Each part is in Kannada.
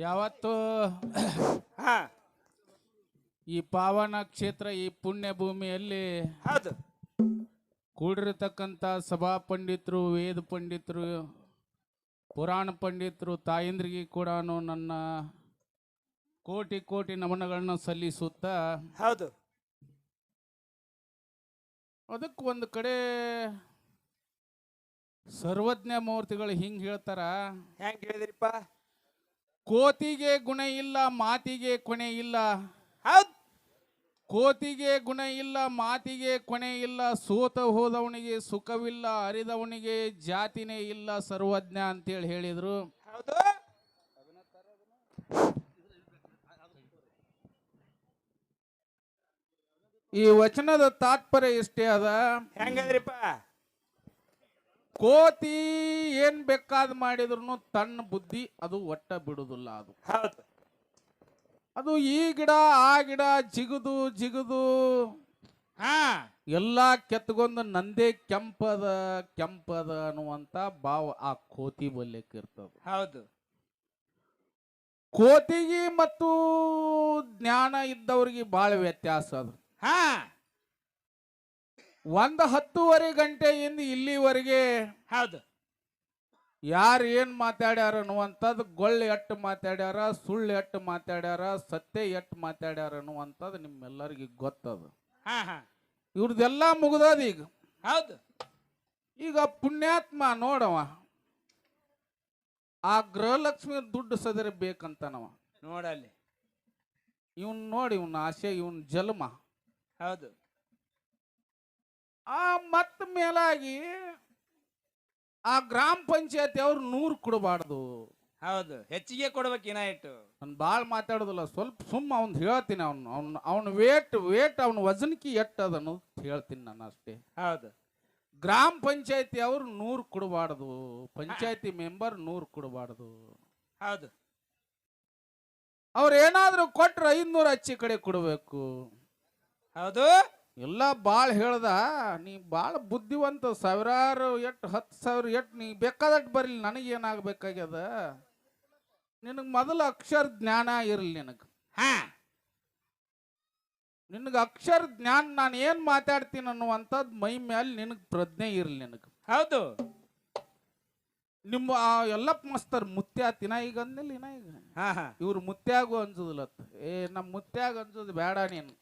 ಯಾವತ್ತು ಹಾ ಈ ಪಾವನ ಕ್ಷೇತ್ರ ಈ ಪುಣ್ಯ ಭೂಮಿಯಲ್ಲಿ ಹೌದು ಕೂಡಿರತಕ್ಕಂಥ ಸಭಾ ಪಂಡಿತರು ವೇದ ಪಂಡಿತರು ಪುರಾಣ ಪಂಡಿತರು ತಾಯಂದ್ರಿಗೆ ಕೂಡ ನನ್ನ ಕೋಟಿ ಕೋಟಿ ನಮನಗಳನ್ನ ಸಲ್ಲಿಸುತ್ತಾ ಹೌದು ಅದಕ್ಕೆ ಒಂದು ಕಡೆ ಸರ್ವಜ್ಞ ಮೂರ್ತಿಗಳು ಹಿಂಗೆ ಹೇಳ್ತಾರ. ಹೆಂಗ್ ಹೇಳಿದ್ರಿಪ್ಪ? ಕೋತಿಗೆ ಗುಣ ಇಲ್ಲ ಮಾತಿಗೆ ಕೊನೆ ಇಲ್ಲ. ಹೌದು ಕೋತಿಗೆ ಗುಣ ಇಲ್ಲ ಮಾತಿಗೆ ಕೊನೆ ಇಲ್ಲ. ಸೋತ ಹೋದವನಿಗೆ ಸುಖವಿಲ್ಲ ಅರಿದವನಿಗೆ ಜಾತಿನೇ ಇಲ್ಲ ಸರ್ವಜ್ಞ ಅಂತೇಳಿ ಹೇಳಿದ್ರು. ಹೌದು ಈ ವಚನದ ತಾತ್ಪರ್ಯ ಇಷ್ಟೇ ಅದ. ಹೆಂಗದ್ರಿಪ್ಪ? ಕೋತಿ ಏನ್ ಬೇಕಾದ್ ಮಾಡಿದ್ರು ತನ್ನ ಬುದ್ಧಿ ಅದು ಒಟ್ಟ ಬಿಡುದಿಲ್ಲ. ಹೌದು ಅದು ಈ ಗಿಡ ಆ ಗಿಡ ಜಿಗುದು ಜಿಗುದು ಹಾ ಎಲ್ಲಾ ಕೆತ್ತಗೊಂದು ನಂದೇ ಕೆಂಪದ ಕೆಂಪದ ಅನ್ನುವಂತ ಭಾವ ಆ ಕೋತಿ ಬಲ್ಯಕ್ಕೆ ಇರ್ತದ. ಹೌದು ಕೋತಿಗೆ ಮತ್ತು ಜ್ಞಾನ ಇದ್ದವ್ರಿಗೆ ಬಹಳ ವ್ಯತ್ಯಾಸ ಅದು. ಹಾ 10 ಗಂಟೆಯಿಂದ ಇಲ್ಲಿವರೆಗೆ ಹೌದು ಯಾರು ಏನ್ ಮಾತಾಡ್ಯಾರ ಅನ್ನುವಂಥದ್ದು ಗೊಳ್ಳೆ ಎಟ್ಟು ಮಾತಾಡ್ಯಾರ, ಸುಳ್ಳು ಎಟ್ಟು ಮಾತಾಡ್ಯಾರ, ಸತ್ಯ ಎಟ್ಟು ಮಾತಾಡ್ಯಾರ ಅನ್ನುವಂಥದ್ದು ನಿಮ್ಮೆಲ್ಲರಿಗೆ ಗೊತ್ತದ. ಹಾ ಹಾ ಇವ್ರದೆಲ್ಲ ಮುಗ್ದದ ಈಗ. ಹೌದು ಈಗ ಪುಣ್ಯಾತ್ಮ ನೋಡವ ಆ ಗೃಹಲಕ್ಷ್ಮಿ ದುಡ್ಡು ಸದರಿ ಬೇಕಂತನವ ನೋಡಲ್ಲಿ. ಇವನ್ ನೋಡಿ ಇವನ್ ಆಸೆ ಇವನ್ ಜನ್ಮ. ಹೌದು ಆ ಮತ್ತ ಮೇಲಾಗಿ ಆ ಗ್ರಾಮ ಪಂಚಾಯತಿ ಅವ್ರು 100 ಕೊಡಬಾರ್ದು. ಹೌದು ಹೆಚ್ಚಿಗೆ ಕೊಡ್ಬೇಕಿನ ಇಟ್ಟು. ನಾನು ಭಾಳ ಮಾತಾಡೋದಿಲ್ಲ, ಸ್ವಲ್ಪ ಸುಮ್ಮ ಅವ್ನು ಹೇಳ್ತೀನಿ. ಅವನು ವೇಟ್ ಅವನ ವಜನ್ಕಿ ಎಟ್ಟದ ಅನ್ನೋದು ಹೇಳ್ತೀನಿ ನಾನು ಅಷ್ಟೇ. ಹೌದು ಗ್ರಾಮ ಪಂಚಾಯತಿ ಅವ್ರು 100 ಕೊಡಬಾರ್ದು, ಪಂಚಾಯತಿ ಮೆಂಬರ್ 100 ಕೊಡಬಾರ್ದು. ಹೌದು ಅವ್ರು ಏನಾದ್ರು ಕೊಟ್ರೆ 500 ಹಚ್ಚಿ ಕಡೆ ಕೊಡಬೇಕು. ಹೌದು ಎಲ್ಲ ಭಾಳ ಹೇಳ್ದ. ನೀ ಭಾಳ ಬುದ್ಧಿವಂತ, ಸಾವಿರಾರು ಎಟ್ಟು 10,000 ಎಟ್ಟು ನೀ ಬೇಕಾದಟ್ಟು ಬರಲಿ, ನನಗೇನಾಗಬೇಕಾಗ್ಯದ, ನಿನಗೆ ಮೊದಲು ಅಕ್ಷರ ಜ್ಞಾನ ಇರಲಿ. ಹಾ ನಿನಗೆ ಅಕ್ಷರ ಜ್ಞಾನ, ನಾನು ಏನು ಮಾತಾಡ್ತೀನಿ ಅನ್ನುವಂಥದ್ದು ಮೈ ಮೇಲೆ ನಿನಗೆ ಪ್ರಜ್ಞೆ ಇರಲಿ. ಹೌದು ನಿಮ್ಮ ಎಲ್ಲಪ್ಪ ಮಸ್ತರ್ ಮುತ್ಯ ತಿನ ಈಗ ಅಂದಿಲ್ಲ ಇನ್ನ ಈಗ ಹಾ ಹಾ ಇವ್ರು ಮುತ್ಯಾಗು ಅನ್ಸುದಿಲ್ಲತ್ತ. ನಮ್ಮ ಮುತ್ಯಾಗ ಅನ್ಸುದು ಬೇಡ. ನೀನು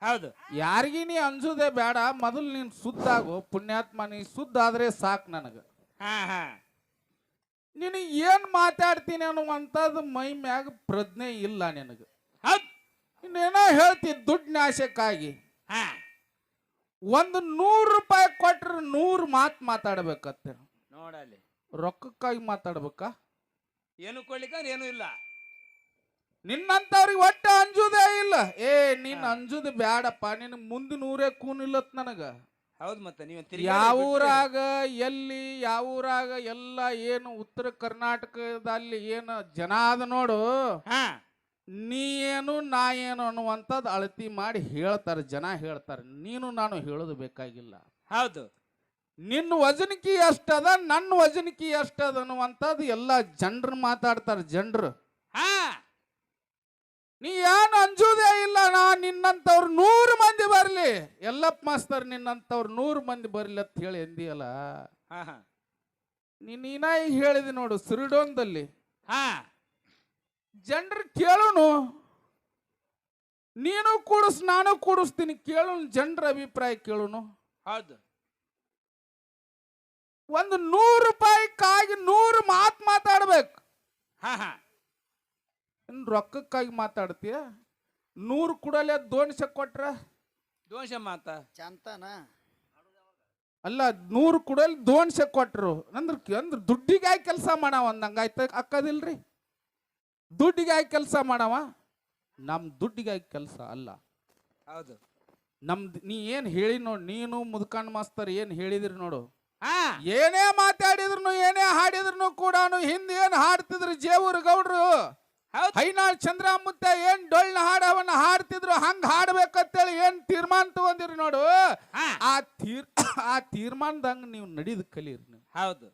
ಹೌದು ಯಾರಿಗಿ ನೀ ಅನ್ಸುದೇ ಬೇಡ, ಮೊದಲು ನೀನು ಶುದ್ಧ ಆಗು ಪುಣ್ಯಾತ್ಮ. ನೀ ಶುದ್ಧ ಆದ್ರೆ ಸಾಕು ನನಗೆ. ಹಾ ಹಾ ನಿನಗೆ ಏನು ಮಾತಾಡ್ತೀನಿ ಅನ್ನುವಂಥದ್ದು ಮೈ ಮ್ಯಾಗ ಪ್ರಜ್ಞೆ ಇಲ್ಲ ನಿನಗೆ. ಹೌದು ಇನ್ನೇನೋ ಹೇಳ್ತಿ ದುಡ್ಡಿನ ಆಶಕ್ಕಾಗಿ. ಹಾ ಒಂದು 100 ರೂಪಾಯಿ ಕೊಟ್ರೆ 100 ಮಾತು ಮಾತಾಡ್ಬೇಕತ್ತೆ. ನೋಡಲ್ಲಿ ರೊಕ್ಕಕ್ಕಾಗಿ ಮಾತಾಡ್ಬೇಕಾ? ಏನು ಕೊಡ್ಲಿಕ್ಕ ಏನು ಇಲ್ಲ. ನಿನ್ನಂತವ್ರಿಗೆ ಒಟ್ಟ ಅಂಜುದೇ ಇಲ್ಲ. ನೀನ್ ಅಂಜುದು ಬ್ಯಾಡಪ್ಪ, ನಿನ್ ಮುಂದಿನ ಊರೇ ಕೂನಿಲ್ಲತ್ ನನಗ. ಹೌದು ಮತ್ತೆ ನೀವು ಯಾವೂರಾಗ ಎಲ್ಲಿ ಯಾವೂರಾಗ ಎಲ್ಲ ಏನು ಉತ್ತರ ಕರ್ನಾಟಕದಲ್ಲಿ ಏನು ಜನ ಅದ ನೋಡು, ಹಾ ನೀ ಏನು ನಾ ಏನು ಅನ್ನುವಂಥದ್ದು ಅಳತಿ ಮಾಡಿ ಹೇಳ್ತಾರೆ, ಜನ ಹೇಳ್ತಾರೆ. ನೀನು ನಾನು ಹೇಳೋದು ಬೇಕಾಗಿಲ್ಲ. ಹೌದು ನಿನ್ನ ವಜನಿಕಿ ಎಷ್ಟದ ನನ್ನ ವಜನಿಕಿ ಎಷ್ಟದ ಅನ್ನುವಂಥದ್ದು ಎಲ್ಲ ಜನರು ಮಾತಾಡ್ತಾರೆ. ಜನರು ಹಾ ನೀ ಏನು ಅಂಜುದೇ ಇಲ್ಲ. ನಾ ನಿನ್ನಂತವ್ರು 100 ಮಂದಿ ಬರ್ಲಿ, ಎಲ್ಲಪ್ಪ ಮಾಸ್ತರ್ ನಿನ್ನಂತವ್ರು 100 ಮಂದಿ ಬರ್ಲಿ ಅಂತ ಹೇಳಿ ಎಂದಿಯಲ್ಲ. ಹಾ ಹಾ ನೀನ ಈಗ ಹೇಳಿದೆ ನೋಡು, ಸಿರಿಡೋನ್ದಲ್ಲಿ ಹಾ ಜನರು ಕೇಳುನು, ನೀನು ಕೂಡಿಸ್ ನಾನು ಕೂಡಿಸ್ತೀನಿ, ಕೇಳುನು, ಜನರ ಅಭಿಪ್ರಾಯ ಕೇಳುನು. ಹೌದು ಒಂದು 100 ರೂಪಾಯಿಗಾಗಿ 100 ಮಾತು ಮಾತಾಡ್ಬೇಕು. ಹಾ ಹಾ ಇನ್ನು ರೊಕ್ಕಕ್ಕಾಗಿ ಮಾತಾಡ್ತೀಯ? 100 ಕೊಡಲೆ ದೋಣಿಸ ಕೊಟ್ರ ದೋಷ ಮಾತ ಚಂತನ ಅಲ್ಲ, 100 ಕೊಡಲಿ ದೋಣಿಸ ಕೊಟ್ರು ಅಂದ್ರೆ ದುಡ್ಡಿಗಾಗಿ ಕೆಲಸ ಮಾಡವ ಅಂದಂಗಾಯ್ತ ಅಕ್ಕದಿಲ್ರಿ. ದುಡ್ಡಿಗಾಗಿ ಕೆಲಸ ಮಾಡವ, ನಮ್ ದುಡ್ಡಿಗಾಗಿ ಕೆಲಸ ಅಲ್ಲ. ಹೌದು ನಮ್ದು ನೀ ಏನು ಹೇಳಿ ನೋಡು, ನೀನು ಮುದುಕಣ್ಣ ಮಾಸ್ತರ್ ಏನು ಹೇಳಿದ್ರಿ ನೋಡು. ಹಾ ಏನೇ ಮಾತಾಡಿದ್ರು ಏನೇ ಹಾಡಿದ್ರು ಕೂಡ ಹಿಂದೆ ಏನು ಹಾಡ್ತಿದ್ರು ಜೇವೂರು ಗೌಡ್ರು, ಹೈನಾಳ್ ಚಂದ್ರಮುತ್ತ ಏನ್ ಡೊಳ್ಳ ಹಾಡವನ್ನ ಹಾಡ್ತಿದ್ರು, ಹಂಗ ಹಾಡ್ಬೇಕಂತೇಳಿ ಏನ್ ತೀರ್ಮಾನ ತಗೊಂಡಿರಿ ನೋಡು. ಆ ತೀರ್ಮಾನದಂಗ ನೀವು ನಡೀದ್ ಕಲೀರಿ ನೀವು. ಹೌದು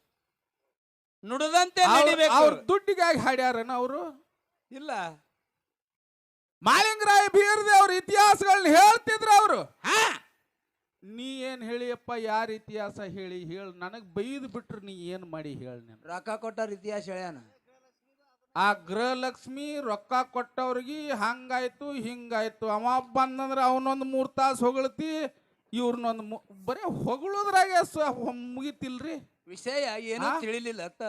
ನುಡಿದಂತೆ ನಡಿಬೇಕು. ಅವ್ರ ದುಡ್ಡಿಗಾಗಿ ಹಾಡ್ಯಾರನ ಅವರು? ಇಲ್ಲ. ಮಾಳಿಂಗರಾಯ ಬೀರದೇವ್ರ ಇತಿಹಾಸಗಳನ್ನ ಹೇಳ್ತಿದ್ರು ಅವರು. ಹಾ ನೀ ಏನ್ ಹೇಳಿಯಪ್ಪ, ಯಾರ ಇತಿಹಾಸ ಹೇಳಿ ನನಗ್ ಬೈದು ಬಿಟ್ರು ನೀ ಏನ್ ಮಾಡಿ ಹೇಳಿ. ರೊಕ್ಕ ಕೊಟ್ಟವ್ರ ಇತಿಹಾಸ ಹೇಳ್ಯಾನ. ಆ ಗೃಹಲಕ್ಷ್ಮಿ ರೊಕ್ಕ ಕೊಟ್ಟವ್ರಿಗೆ ಹಂಗಾಯ್ತು ಹಿಂಗಾಯ್ತು. ಅವ ಬಂದಂದ್ರ ಅವನೊಂದು 3 ತಾಸು ಹೊಗಳ್ತಿ, ಇವ್ರನ್ನೊಂದು ಬರೇ ಹೊಗಳೋದ್ರಾಗೆ ಮುಗಿತಿಲ್ರಿ. ವಿಷಯ ಏನೋ ತಿಳಿಲಿಲ್ಲ ಅತ್ತ.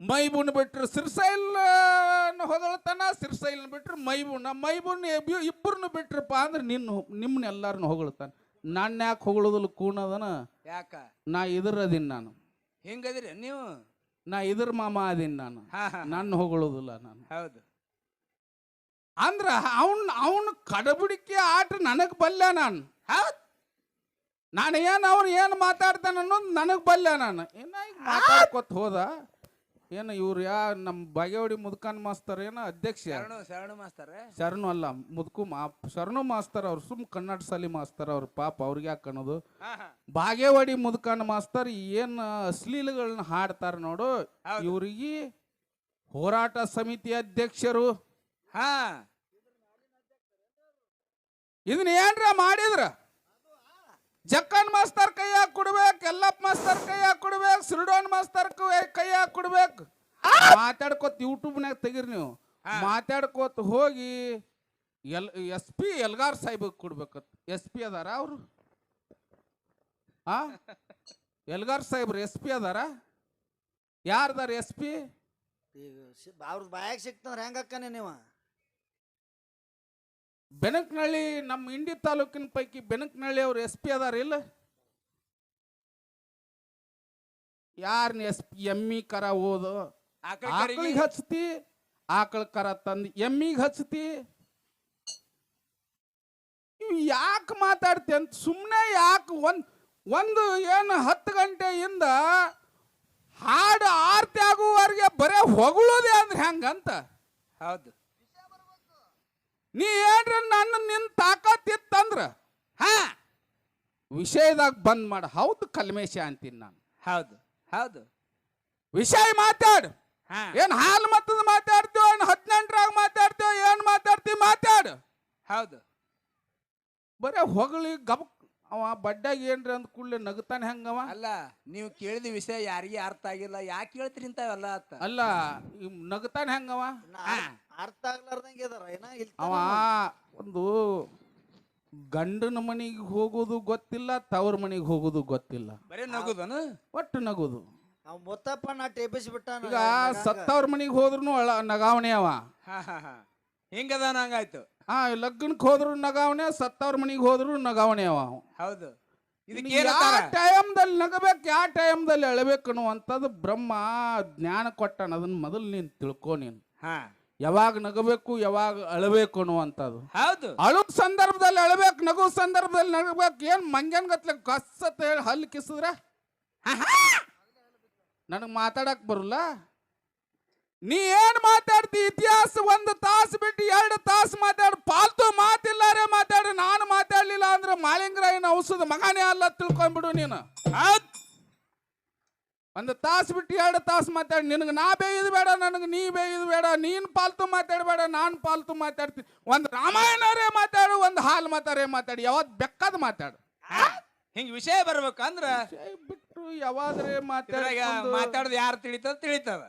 ಮೈಬುನ್ ಬಿಟ್ರು ಸಿರ್ಸೈಲ್ ಹೊಗಳತಾನ, ಸಿರ್ಸೈಲ್ ಬಿಟ್ರು ಮೈಬುನ್ ಇಬ್ಬರನ್ನು ಬಿಟ್ರಪ್ಪ ಅಂದ್ರೆ ನಿಮ್ಮನ್ನ ಎಲ್ಲಾರನ್ನು ಹೊಗಳ್ತಾನ. ನಾನು ಯಾಕೆ ಹೊಗಳೋದಿಲ್ಲ ಕೂನದನ? ಯಾಕ? ನಾ ಇದರದೀನಿ ನಾನು. ಹೆಂಗದಿರಿ ನೀವು? ನಾ ಇದ್ರ ಮಾಮ ಅದೀನಿ ನಾನು. ನನ್ನ ಹೊಗಳೋದಿಲ್ಲ ನಾನು. ಹೌದು. ಅಂದ್ರ ಅವನ್ ಕಡಬಿಡಿಕೆ ಆಟ ನನಗ್ ಬಲ್ಯ. ನಾನು ಏನ್ ಮಾತಾಡ್ತಾನ ಅನ್ನೋದು ನನಗ್ ಬಲ್ಯ. ನಾನು ಮಾತಾಡ್ಕೊತ ಹೋದ ಏನ ಇವ್ರು ನಮ್ಮ ಬಾಗೇವಾಡಿ ಮುದ್ಕನ್ ಮಾಸ್ತರ್ ಏನ ಅಧ್ಯಕ್ಷ ಶರಣು ಮಾಸ್ತರ್. ಶರಣು ಅಲ್ಲ, ಶರಣು ಮಾಸ್ತರ್ ಅವ್ರು ಸುಮ್ ಕನ್ನಡ ಸಾಲಿ ಮಾಸ್ತರ್ ಅವ್ರು. ಪಾಪ ಅವ್ರಿಗೆ ಯಾಕೆ ಅನ್ನೋದು. ಬಾಗೇವಾಡಿ ಮುದ್ಕನ್ ಮಾಸ್ತರ್ ಏನ್ ಅಶ್ಲೀಲಗಳನ್ನ ಹಾಡ್ತಾರ ನೋಡು, ಇವ್ರಿಗೆ ಹೋರಾಟ ಸಮಿತಿ ಅಧ್ಯಕ್ಷರು. ಇದನ್ನ ಏನ್ರ ಮಾಡಿದ್ರ ಜಕ್ಕನ್ ಮಾಸ್ತರ್ ಕೈಯಾಗ ಕೊಡ್ಬೇಕು, ಯಲ್ಲಪ್ಪ ಮಾಸ್ತರ್ ಕೈಯಾಗ ಕೊಡ್ಬೇಕು, ಸಿಲ್ಡೋನ್ ಮಾಸ್ತರ್ ಕೈಯಾಗ ಕೊಡ್ಬೇಕು. ಮಾತಾಡ್ಕೋತ ಯೂಟ್ಯೂಬ್ನಾಗ ತೆಗಿರಿ ನೀವು. ಮಾತಾಡ್ಕೋತ ಹೋಗಿ SP ಎಲ್ಗಾರ್ ಸಾಹೇಬ್ ಕೊಡ್ಬೇಕತ್. SP ಅದಾರ ಅವರು? ಎಲ್ಗಾರ್ ಸಾಹೇಬ್ರು SP ಅದಾರ? ಯಾರ್ದಾರ SP? ಅವ್ರ ಬಾಯಾಗ ಸಿಕ್ತಂದ್ರ ಹೆಂಗಕ್ಕನೆ ನೀವು? ಬೆನಕನಹಳ್ಳಿ ನಮ್ಮ ಇಂಡಿ ತಾಲೂಕಿನ ಪೈಕಿ ಬೆನಕನಹಳ್ಳಿ ಅವ್ರು SP ಅದಾರ ಇಲ್ಲ? ಯಾರನ್ನ SP? ಎಮ್ಮಿ ಕರ ಓದು ಆಕಳಿಗೆ ಹಚ್ತಿ, ಆಕಳ ಕರ ತಂದು ಎಮ್ಮಿಗೆ ಹಚ್ತಿ. ಯಾಕೆ ಮಾತಾಡ್ತಿ ಅಂತ ಸುಮ್ಮನೆ ಯಾಕೆ ಒಂದು ಏನು 10 ಗಂಟೆಯಿಂದ ಹಾಡು ಆರತಿ ಆಗುವವರೆಗೆ ಬರೇ ಹೊಗಳೋದೇ ಅಂದ್ರೆ ಹೆಂಗಂತ? ಹೌದು. ನೀ ಏನ್ರ ನಿನ್ ತಾಕತ್ತಿತ್ತಂದ್ರ ವಿಷಯದಾಗ ಬಂದ್ ಮಾಡ. ಹೌದು ಕಲ್ಮೇಶ ಅಂತೀನಿ ನಾನು. ಹೌದು ಹೌದು. ವಿಷಯ ಮಾತಾಡು. ಏನ್ ಹಾಲು ಮತ್ತದ ಮಾತಾಡ್ತೀವ, ಏನ್ 18ರಾಗ ಮಾತಾಡ್ತೀವ, ಏನ್ ಮಾತಾಡ್ತೀವಿ ಮಾತಾಡು. ಹೌದು. ಬರೇ ಹೊಗಳಿ ಗಬಕ್ ಅವ ಬಡ್ಡಾಗ ಏನ್ರಿ ಅಂದ ಕೂಡಲೇ ನಗತಾನೆ ಹೆಂಗವ? ಅಲ್ಲ, ನೀವು ಕೇಳಿದ ವಿಷಯ ಯಾರಿಗೆ ಅರ್ಥ ಆಗಿಲ್ಲ, ಯಾಕೆ ಹೇಳ್ತೀರಿ ಇಂಥವೆಲ್ಲ ಅತ್ತ? ಅಲ್ಲ ನಗತಾನೆ ಹೆಂಗವ? ಅರ್ಥ ಆಗ್ಲಾರ್ದಂಗೆ ಅವ ಒಂದು ಗಂಡನ ಮನಿಗೆ ಹೋಗೋದು ಗೊತ್ತಿಲ್ಲ, ತವ್ರ ಮನಿಗೆ ಹೋಗೋದು ಗೊತ್ತಿಲ್ಲ, ಬರೇ ನಗುದನ ಒಟ್ಟು ನಗುದು. ಮುತ್ತಪ್ಪ ನಾ ಟೇಪಿಸ್ಬಿಟ್ಟಾನ. ಈಗ ಸತ್ತವ್ರ ಮನಿಗೆ ಹೋದ್ರು ನಗಾವಣೆ ಅವ. ಹಿಂಗದ ನಂಗಾಯ್ತು. ಲಗ್ನಕ್ಕೆ ಹೋದ್ರು ನಗಾವಣೆ, ಸತ್ತವ್ರ ಮನಿಗೆ ಹೋದ್ರು ನಗಾವಣೆ ಅವ. ಹೌದು. ಯಾವ ಟೈಮ್ದಲ್ಲಿ ನಗಬೇಕು, ಯಾವ ಟೈಮ್ದಲ್ಲಿ ಅಳಬೇಕು ಅನ್ನುವಂಥದ್ದು ಬ್ರಹ್ಮ ಜ್ಞಾನ ಕೊಟ್ಟಾನ. ಅದನ್ನ ಮೊದಲು ನೀನ್ ತಿಳ್ಕೊ. ನೀನು ಯಾವಾಗ ನಗಬೇಕು, ಯಾವಾಗ ಅಳಬೇಕು ಅನ್ನುವಂಥದ್ದು. ಹೌದು. ಅಳು ಸಂದರ್ಭದಲ್ಲಿ ಅಳಬೇಕು, ನಗು ಸಂದರ್ಭದಲ್ಲಿ ನಗಬೇಕು. ಏನ್ ಮಂಗ್ಯನ್ ಗತ್ಲೆ ಕಸತ್ ಹೇಳಿ ಹಲ್ಲು ಕಿಸಿದ್ರ ನನಗ್ ಮಾತಾಡಕ್ ಬರಲ್ಲ. ನೀ ಏನ್ ಮಾತಾಡ್ತಿ? ಇತಿಹಾಸ 1 ತಾಸು ಬಿಟ್ಟು 2 ತಾಸು ಮಾತಾಡು. ಪಾಲ್ತು ಮಾತಿಲ್ಲಾರೆ ಮಾತಾಡಿ. ನಾನು ಮಾತಾಡ್ಲಿಲ್ಲ ಅಂದ್ರೆ ಮಾಳಿಂಗರಾಯನ ಔಷಧ ಮಗನೇ ಅಲ್ಲ ತಿಳ್ಕೊಂಡ್ಬಿಡು ನೀನು. 1 ತಾಸು ಬಿಟ್ಟು 2 ತಾಸು ಮಾತಾಡಿ. ನಿನಗೆ ನಾ ಬೇಯ್ದು ಬೇಡ, ನನಗೆ ನೀ ಬೇಯ್ದು ಬೇಡ. ನೀನ್ ಪಾಲ್ತು ಮಾತಾಡಬೇಡ, ನಾನು ಪಾಲ್ತು ಮಾತಾಡ್ತೀನಿ. ಒಂದು ರಾಮಾಯಣರೇ ಮಾತಾಡು, ಒಂದು ಹಾಲು ಮಾತಾಡೇ ಮಾತಾಡಿ, ಯಾವತ್ ಬೆಕ್ಕದ ಮಾತಾಡು. ಹಿಂಗ ವಿಷಯ ಬರ್ಬೇಕಂದ್ರ ಬಿಟ್ಟು ಯಾವಾದ್ರೆ ಮಾತಾಡೋದು ಯಾರು ತಿಳಿತದ.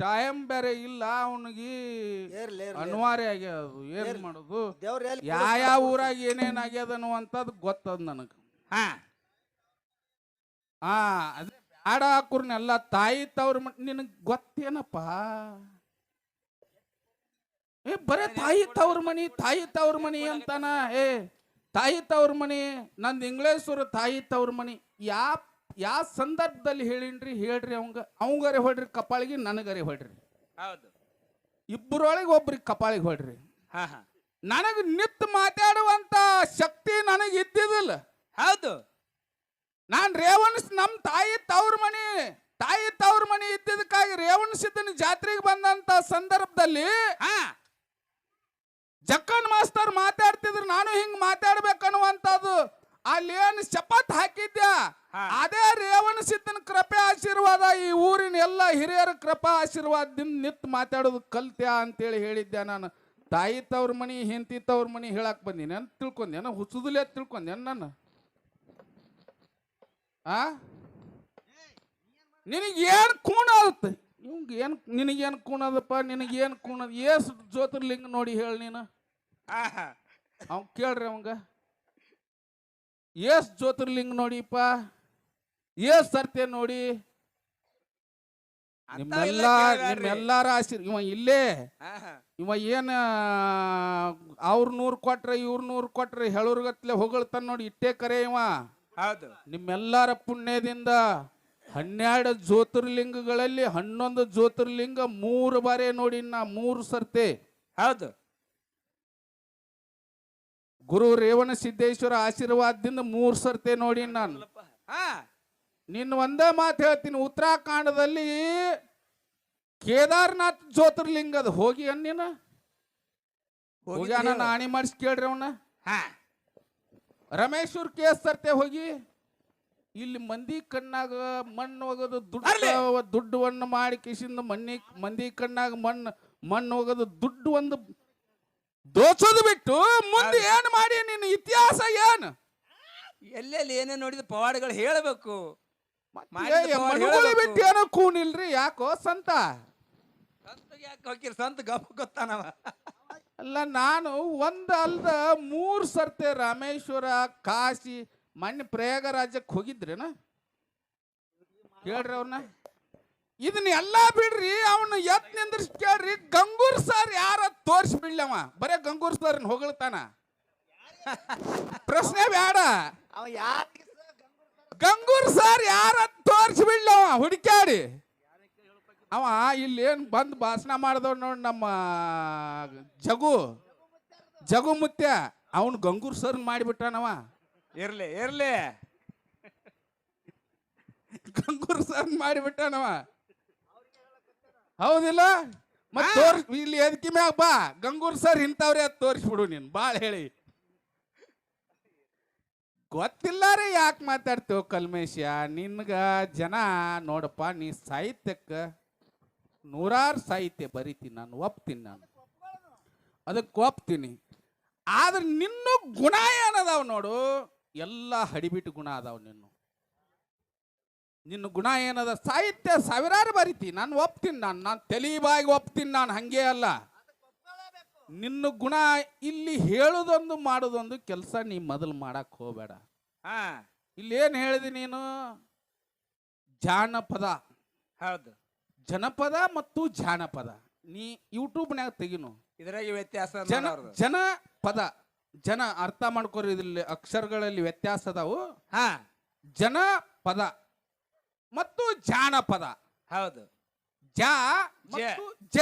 ಟೈಮ್ ಬೇರೆ ಇಲ್ಲ ಅವನಿಗೆ, ಅನಿವಾರ್ಯ ಆಗ್ಯದ. ಏನ್ ಮಾಡೋದು? ಯಾವ ಊರಾಗ ಏನೇನ್ ಆಗ್ಯದ ಅನ್ನುವಂಥದ್ದು ಗೊತ್ತದ ನನಗ. ಅದೇ ಬ್ಯಾಡ ಹಾಕುರ್ನೆಲ್ಲ ತಾಯಿ ತವ್ರ ನಿನಗ್ ಗೊತ್ತೇನಪ್ಪ? ಬರೇ ತಾಯಿ ತವ್ರ ಮನಿ, ತಾಯಿ ತವ್ರ ಮನಿ ಅಂತಾನ. ತಾಯಿ ತವ್ರ ಮನಿ ನಂದು ಇಂಗ್ಲೇಶ್ವರ ತಾಯಿ ತವ್ರ ಮನಿ. ಯಾವ ಸಂದರ್ಭದಲ್ಲಿ ಹೇಳಿನ್ರಿ? ಹೇಳ್ರಿ. ಅವಂಗರೆ ಹೊಡ್ರಿ ಕಪಾಳಿಗೆ, ನನಗರೆ ಹೊಡ್ರಿ. ಹೌದು. ಇಬ್ಬರೊಳಗೆ ಒಬ್ರಿಗೆ ಕಪಾಳಿಗೆ ಹೊಡ್ರಿ. ನನಗೆ ನಿತ್ ಮಾತಾಡುವಂತ ಶಕ್ತಿ ನನಗೆ ಇದ್ದಿದ್ದಿಲ್ಲ. ಹೌದು. ನಾನ್ ರೇವಣಸ್ ನಮ್ಮ ತಾಯಿ ತವ್ರ ಮನಿ ಇದ್ದಿದ್ದಕ್ಕಾಗಿ ರೇವಣಸಿದ್ದನ ಜಾತ್ರೆಗೆ ಬಂದಂತ ಸಂದರ್ಭದಲ್ಲಿ ಜಕ್ಕನ್ ಮಾಸ್ತರ್ ಮಾತಾಡ್ತಿದ್ರು. ನಾನು ಹಿಂಗ್ ಮಾತಾಡ್ಬೇಕನ್ನುವಂಥದ್ದು ಅಲ್ಲಿ ಏನು ಶಪಥ ಹಾಕಿದ್ಯ ಹಾ. ಅದೇ ರೇವಣ ಸಿದ್ದನ ಕೃಪೆ ಆಶೀರ್ವಾದ ಈ ಊರಿನ ಎಲ್ಲ ಹಿರಿಯರ ಕೃಪಾ ಆಶೀರ್ವಾದದಿಂದ ನಿತ್ ಮಾತಾಡೋದು ಕಲ್ತ್ಯಾ ಅಂತೇಳಿ ಹೇಳಿದ್ದೆ ನಾನು. ತಾಯಿ ತವ್ರ ಮನಿ ಹೆಂಡತಿ ತವ್ರ ಮನಿ ಹೇಳಕ್ ಬಂದೀನಿ ಅಂತ ತಿಳ್ಕೊಂಡೇನ, ಹುಸುದಲೇ ತಿಳ್ಕೊಂಡೇನ ನಾನು. ಆ ನಿನಗೇನು ಕೂಣ ಆಗುತ್ತೆ ಇವಂಗ ಏನು ನಿನಗೇನು ಕೂಣದಪ್ಪ, ನಿನಗೇನು ಕೂಣದ ಏಸು ಜ್ಯೋತಿರ್ಲಿಂಗ ನೋಡಿ ಹೇಳಿ ನೀನು. ಅವ್ ಕೇಳ್ರಿ ಅವಂಗ ಏಸ್ ಜ್ಯೋತಿರ್ಲಿಂಗ ನೋಡಿಪ್ಪ, ಏಸ್ ಸರ್ತೆ ನೋಡಿ. ನಿಮ್ಮೆಲ್ಲಾರ ಇವ ಇಲ್ಲೇ ಇವ ಏನ ಅವ್ರ 100 ಕೊಟ್ರೆ ಇವ್ರ 100 ಕೊಟ್ರೆ ಹೇಳೋರ್ಗತ್ಲೆ ಹೊಗಳ್ತಾನ ನೋಡಿ, ಇಟ್ಟೇ ಕರೆ ಇವ. ಹೌದು. ನಿಮ್ಮೆಲ್ಲರ ಪುಣ್ಯದಿಂದ 12 ಜ್ಯೋತಿರ್ಲಿಂಗಗಳಲ್ಲಿ 11 ಜ್ಯೋತಿರ್ಲಿಂಗ 3 ಬಾರಿ ನೋಡಿ ನಾ, 3 ಸರ್ತೆ. ಹೌದು. ಗುರು ರೇವಣ ಸಿದ್ದೇಶ್ವರ ಆಶೀರ್ವಾದದಿಂದ 3 ಸರ್ತೆ ನೋಡಿ ನಾನು. ನಿನ್ನ ಒಂದೇ ಮಾತು ಹೇಳ್ತೀನಿ, ಉತ್ತರಾಖಂಡದಲ್ಲಿ ಕೇದಾರ್ನಾಥ್ ಜ್ಯೋತಿರ್ಲಿಂಗದ ಹೋಗಿ ಅನ್ನೀನ ಹೋಗ್ಯಾನ, ಆಣಿ ಮಾಡಿಸಿ ಕೇಳ್ರಿ ಅವನ. ರಮೇಶ್ವರ್ ಕೇಸ್ ಸರ್ತೆ ಹೋಗಿ. ಇಲ್ಲಿ ಮಂದಿ ಕಣ್ಣಾಗ ಮಣ್ಣು ಒಗದು ದುಡ್ಡವನ್ನು ಮಾಡಿ ಕಿಸಿಂದ ಮಂದಿ ಕಣ್ಣಾಗ ಮಣ್ಣು ಒಗದು ದುಡ್ಡು ಒಂದು ದೋಚೋದು ಬಿಟ್ಟು ಮುಂದೆ ಏನು ಮಾಡಿ ನಿನ್ನ ಇತಿಹಾಸ ಏನು? ಎಲ್ಲೆಲ್ಲಿ ಏನೇ ನೋಡಿದ ಪವಾಡಗಳು ಹೇಳಬೇಕು. ಬಿಟ್ಟು ಏನೋ ಕೂನಿಲ್ರಿ, ಯಾಕೋ ಸಂತ ಯಾಕೆ ಹೋಗಿರ್ ಸಂತ ಗಪ್ಪ ಗೊತ್ತಾನವ. ಅಲ್ಲ, ನಾನು ಒಂದ್ ಅಲ್ದ 3 ಸರ್ತೆ ರಾಮೇಶ್ವರ, ಕಾಶಿ, ಮೊನ್ನೆ ಪ್ರಯಾಗರಾಜಕ್ಕೆ ಹೋಗಿದ್ರೇನ ಹೇಳ್ರಿ ಅವ್ರನ್ನ. ಇದನ್ನ ಎಲ್ಲಾ ಬಿಡ್ರಿ, ಅವನು ಎತ್ ನಿಂದ್ರಿಸಿ ಕೇಳ್ರಿ. ಗಂಗೂರ್ ಸರ್ ಯಾರ ತೋರಿಸಿ ಬಿಡ್ಲವ, ಬರೇ ಗಂಗೂರ್ ಸರ್ ಹೊಗಳ್ತಾನ. ಪ್ರಶ್ನೆ ಬೇಡ, ಗಂಗೂರ್ ಸರ್ ಯಾರ ತೋರಿಸಿ ಬಿಡ್ಲವ ಹುಡುಕ್ಯಾಡಿ. ಅವ ಇಲ್ಲೇನು ಬಂದು ಭಾಷಣ ಮಾಡಿದವ್ ನೋಡಿ, ನಮ್ಮ ಜಗು ಮುತ್ಯ ಅವನು ಗಂಗೂರ್ ಸರ್ ಮಾಡಿಬಿಟ್ಟಾನವ. ಇರ್ಲಿ ಗಂಗೂರ್ ಸರ್ ಮಾಡಿಬಿಟ್ಟಾನವ, ಹೌದಿಲ್ಲ? ಮತ್ತೆ ಇಲ್ಲಿ ಎದಕಿ ಮ್ಯಾಗ ಬಾ, ಗಂಗೂರ್ ಸರ್ ಇಂಥವ್ರೆ ಅದು ತೋರಿಸ್ಬಿಡು ನೀನು. ಭಾಳ ಹೇಳಿ ಗೊತ್ತಿಲ್ಲಾರೆ ಯಾಕೆ ಮಾತಾಡ್ತೇವ ಕಲ್ಮೇಶ? ನಿನ್ಗ ಜನ ನೋಡಪ್ಪ, ನೀ ಸಾಹಿತ್ಯಕ್ಕೆ 100 ಸಾಹಿತ್ಯ ಬರಿತೀನಿ ನಾನು, ಒಪ್ತೀನಿ, ನಾನು ಅದಕ್ಕೆ ಒಪ್ತೀನಿ. ಆದ್ರೆ ನಿನ್ನ ಗುಣ ಏನದಾವ್ ನೋಡು, ಎಲ್ಲ ಹಡಿಬಿಟ್ಟು ಗುಣ ಅದಾವ. ನಿನ್ನ ಗುಣ ಏನದ? ಸಾಹಿತ್ಯ ಸಾವಿರಾರು ಬರಿತಿ, ನಾನು ಒಪ್ತೀನಿ, ನಾನು ತಲೆಬಾಗಿ ಒಪ್ತೀನಿ, ನಾನು ಹಂಗೆ ಅಲ್ಲ. ನಿನ್ನ ಗುಣ ಇಲ್ಲಿ ಹೇಳೋದೊಂದು ಮಾಡೋದೊಂದು ಕೆಲಸ ನೀ ಮೊದಲು ಮಾಡಕ್ ಹೋಗಬೇಡ. ಇಲ್ಲಿ ಏನು ಹೇಳಿದಿ ನೀನು? ಜಾನಪದ. ಹೌದು. ಜನಪದ ಮತ್ತು ಜಾನಪದ ನೀ ಯೂಟ್ಯೂಬ್ನ್ಯಾಗ ತೆಗಿನು. ಇದ್ರಾಗ ವ್ಯತ್ಯಾಸ ಜನಪದ, ಜನ ಅರ್ಥ ಮಾಡ್ಕೊರಿ, ಇದ್ರಲ್ಲಿ ಅಕ್ಷರಗಳಲ್ಲಿ ವ್ಯತ್ಯಾಸ ಅದಾವು. ಜನಪದ ಮತ್ತು ಜಾನಪದ. ಹೌದು. ಜ ಮತ್ತು ಜ.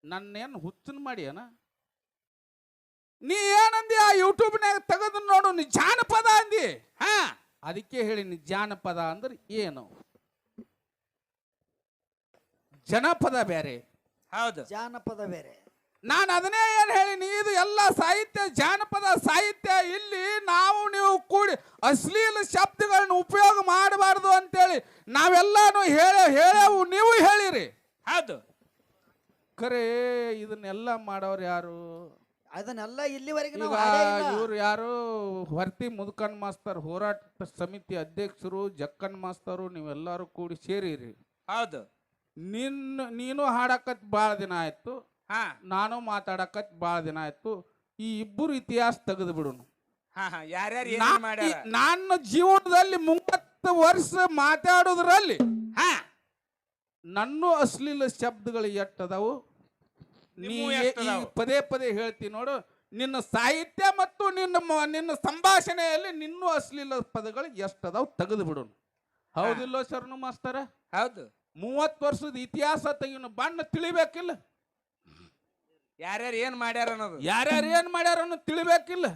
ನನ್ನೇನು ಹುಚ್ಚನ್ ಮಾಡಿ ಅನ? ನೀ ಏನಂದಿ ಆ ಯೂಟ್ಯೂಬ್ನ್ಯಾಗ ತೆಗೆದು ನೋಡು, ನೀ ಜಾನಪದ ಅಂದಿ. ಅದಕ್ಕೆ ಹೇಳಿ, ನೀ ಜಾನಪದ ಅಂದ್ರೆ ಏನು? ಜನಪದ ಬೇರೆ, ಹೌದು, ಜಾನಪದ ಬೇರೆ. ನಾನು ಅದನ್ನೇ ಏನು ಹೇಳಿನಿ, ಇದು ಎಲ್ಲ ಸಾಹಿತ್ಯ, ಜಾನಪದ ಸಾಹಿತ್ಯ. ಇಲ್ಲಿ ನಾವು ನೀವು ಕೂಡಿ ಅಶ್ಲೀಲ ಶಬ್ದಗಳನ್ನ ಉಪಯೋಗ ಮಾಡಬಾರ್ದು ಅಂತೇಳಿ ನಾವೆಲ್ಲಾನು ಹೇಳೇವು, ನೀವು ಹೇಳಿರಿ. ಹೌದು. ಖರೆ ಇದನ್ನೆಲ್ಲ ಮಾಡೋರು ಯಾರು? ಅದನ್ನೆಲ್ಲ ಇಲ್ಲಿವರೆಗೆ ಇವ್ರು ಯಾರು? ಹೊರ್ತಿ ಮುದುಕನ್ ಮಾಸ್ತರ್ ಹೋರಾಟ ಸಮಿತಿ ಅಧ್ಯಕ್ಷರು, ಜಕ್ಕನ್ ಮಾಸ್ತರು, ನೀವೆಲ್ಲರೂ ಕೂಡಿ ಸೇರಿರಿ. ಹೌದು. ನೀನು ಹಾಡಕತ್ ಭಾಳ ದಿನ ಆಯ್ತು, ನಾನು ಮಾತಾಡಕತ್ ಭಾಳ ದಿನ ಆಯ್ತು. ಈ ಇಬ್ಬರು ಇತಿಹಾಸ ತೆಗೆದು ಬಿಡುನು. ನನ್ನ ಜೀವನದಲ್ಲಿ 30 ವರ್ಷ ಮಾತಾಡೋದ್ರಲ್ಲಿ ನನ್ನ ಅಶ್ಲೀಲ ಶಬ್ದಗಳು ಎಷ್ಟದಾವು ನೀ ಪದೇ ಪದೇ ಹೇಳ್ತಿ ನೋಡು. ನಿನ್ನ ಸಾಹಿತ್ಯ ಮತ್ತು ನಿನ್ನ ಸಂಭಾಷಣೆಯಲ್ಲಿ ನಿನ್ನ ಅಶ್ಲೀಲ ಪದಗಳು ಎಷ್ಟದಾವು ತೆಗೆದು ಬಿಡೋನು. ಹೌದಿಲ್ಲೋ ಶರಣು ಮಾಸ್ತರ? ಹೌದು. 30 ವರ್ಷದ ಇತಿಹಾಸ ತೆಗಿನು, ಬಣ್ಣ ತಿಳಿಬೇಕಿಲ್ಲ. ಯಾರ್ಯಾರು ಏನ್ ಮಾಡ್ಯಾರ ಅನ್ನೋದು, ಯಾರ್ಯಾರು ಏನ್ ಮಾಡ್ಯಾರ ಅನ್ನೋದು ತಿಳಿಬೇಕಿಲ್ಲ.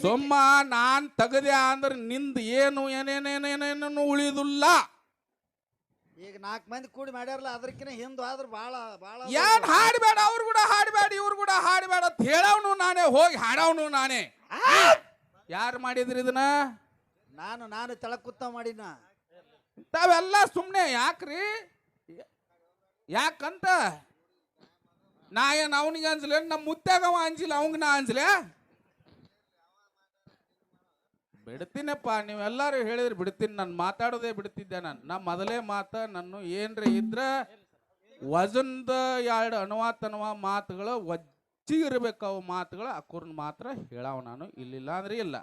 ಸೊಮ್ಮ ನಾನ್ ತೆಗದೆ ಅಂದ್ರೆ ನಿಂದ ಏನು ಏನೇನೇನೇನೇನು ಉಳಿದಿಲ್ಲ. ಈಗ 4 ಮಂದಿ ಕೂಡಿ ಮಾಡ್ಯಾರಲ್ಲ, ಅದಕ್ಕಿಂತ ಹಿಂದೆ ಆದ್ರೆ ಭಾಳ ಏನ್ ಹಾಡಬೇಡ, ಅವ್ರು ಕೂಡ ಹಾಡಬೇಡ, ಇವ್ರು ಕೂಡ ಹಾಡಬೇಡ ಅಂತ ಹೇಳವನು ನಾನೇ, ಹೋಗಿ ಹಾಡವನು ನಾನೇ. ಯಾರು ಮಾಡಿದ್ರಿ ಇದನ್ನ? ನಾನು ತೆಳಗ್ ಕೂತ ಮಾಡಿನ. ತಾವೆಲ್ಲ ಸುಮ್ಮನೆ ಯಾಕ್ರಿ? ಯಾಕಂತ ನಾ ಏನ್ ಅವನಿಗೆ ಅಂಜಲ, ನಮ್ಮ ಮುತ್ತಾಗವ ಅಂಜಿಲ್ಲ, ಅವಂಗ ನಾ ಅಂಜಲ? ಬಿಡ್ತೀನಪ್ಪ, ನೀವೆಲ್ಲರೂ ಹೇಳಿದ್ರಿ ಬಿಡ್ತೀನಿ. ನಾನು ಮಾತಾಡೋದೇ ಬಿಡ್ತಿದ್ದೆ. ನಾ ಮೊದಲೇ ನನ್ನ ಏನ್ರಿ ಇದ್ರ ವಜನ್ದ ಎರಡು ಅಣುವ ಮಾತುಗಳು ಒಜ್ಜಿಗಿರ್ಬೇಕು. ಅವು ಮಾತುಗಳು ಅಕ್ಕೂರ್ನ ಮಾತ್ರ ಹೇಳಾವ. ನಾನು ಇಲ್ಲಿಲ್ಲ ಅಂದ್ರೆ ಇಲ್ಲ.